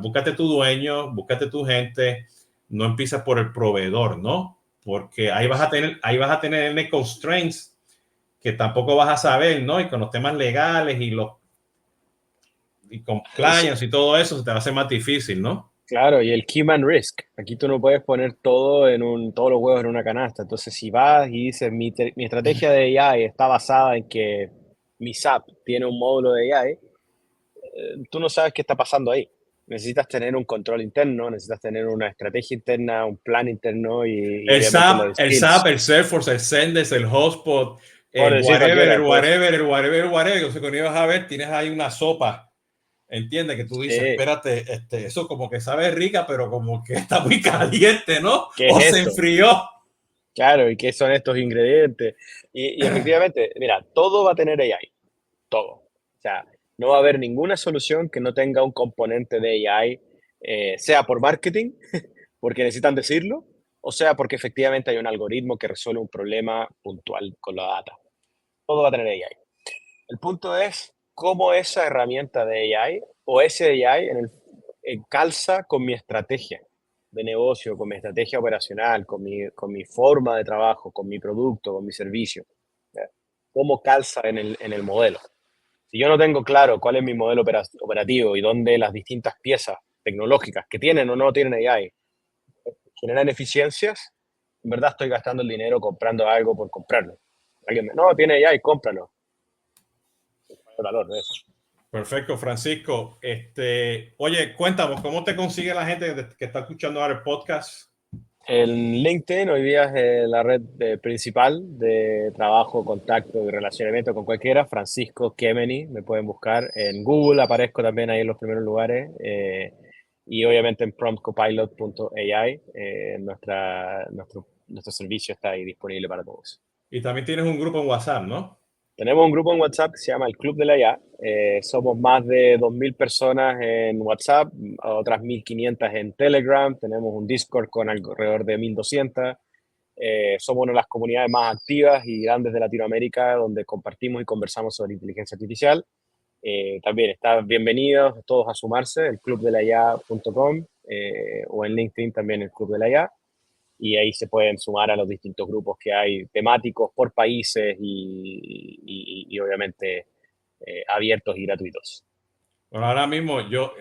Búscate tu dueño, búscate tu gente, no empiezas por el proveedor, ¿no? Porque ahí vas a tener constraints que tampoco vas a saber, ¿no? Y con los temas legales y compliance y todo eso se te va a hacer más difícil, ¿no? Claro, y el key man risk. Aquí tú no puedes poner todos los huevos en una canasta. Entonces, si vas y dices, mi estrategia de AI está basada en que mi SAP tiene un módulo de AI, tú no sabes qué está pasando ahí. Necesitas tener un control interno, necesitas tener una estrategia interna, un plan interno y El obviamente los SAP, skills. el Salesforce, el Zendesk, el Hotspot, Por el decir whatever, cualquiera, el pues. whatever, el whatever, el whatever. O sea, cuando ibas a ver, tienes ahí una sopa. Entiende que tú dices, Sí, espérate, eso como que sabe rica, pero como que está muy caliente, ¿no? ¿qué O es se esto? enfrió. Claro, ¿y qué son estos ingredientes? Y efectivamente, mira, todo va a tener AI, todo. O sea, no va a haber ninguna solución que no tenga un componente de AI, sea por marketing, porque necesitan decirlo, o sea porque efectivamente hay un algoritmo que resuelve un problema puntual con la data. Todo va a tener AI. El punto es cómo esa herramienta de AI o ese AI calza con mi estrategia de negocio, con mi estrategia operacional, con mi forma de trabajo, con mi producto, con mi servicio. ¿Ya? ¿Cómo calza en el modelo? Si yo no tengo claro cuál es mi modelo operativo y dónde las distintas piezas tecnológicas que tienen o no tienen AI generan eficiencias, en verdad estoy gastando el dinero comprando algo por comprarlo. No, tiene AI, cómpralo. El valor de eso. Perfecto, Francisco. Oye, cuéntanos, ¿cómo te consigue la gente que está escuchando ahora el podcast? En LinkedIn hoy día es la red principal de trabajo, contacto y relacionamiento con cualquiera. Francisco Kemeny, me pueden buscar. En Google aparezco también ahí en los primeros lugares. Y obviamente en promptcopilot.ai, nuestro servicio está ahí disponible para todos. Y también tienes un grupo en WhatsApp, ¿no? Tenemos un grupo en WhatsApp que se llama el Club de la IA. Somos más de 2.000 personas en WhatsApp, otras 1.500 en Telegram. Tenemos un Discord con alrededor de 1.200. Somos una de las comunidades más activas y grandes de Latinoamérica donde compartimos y conversamos sobre inteligencia artificial. También están bienvenidos todos a sumarse, el clubdelaya.com o en LinkedIn también el Club de la IA. Y ahí se pueden sumar a los distintos grupos que hay temáticos por países y obviamente abiertos y gratuitos. Bueno, ahora mismo yo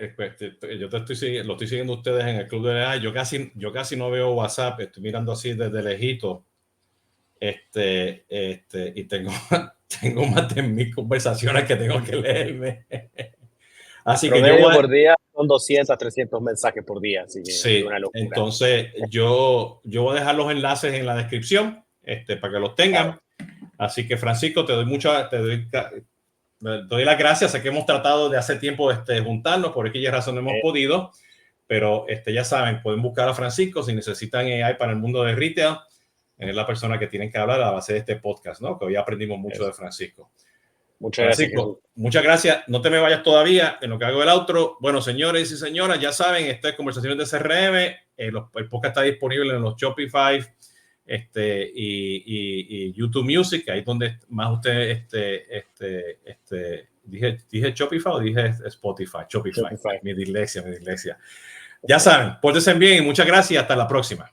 lo estoy siguiendo a ustedes en el Club de la. Yo casi no veo WhatsApp, estoy mirando así desde lejito. Y tengo más de 1.000 conversaciones que tengo que leerme. Así que Promedio por día son 200, 300 mensajes por día, así que sí, es una locura. entonces yo voy a dejar los enlaces en la descripción para que los tengan. Así que Francisco, te doy las gracias. Sé que hemos tratado de hace tiempo juntarnos, por aquella razón no hemos podido, pero ya saben, pueden buscar a Francisco si necesitan AI para el mundo de retail. Es la persona que tienen que hablar a la base de este podcast, ¿no? Que hoy aprendimos mucho de Francisco. Muchas Francisco, gracias. muchas gracias. No te me vayas todavía en lo que hago el outro. Bueno, señores y señoras, ya saben, esta es Conversaciones de CRM. El podcast está disponible en los Shopify y YouTube Music, ahí es donde más usted dije Shopify o dije Spotify. Shopify. Mi dislexia. Ya saben, pórtense bien y muchas gracias. Hasta la próxima.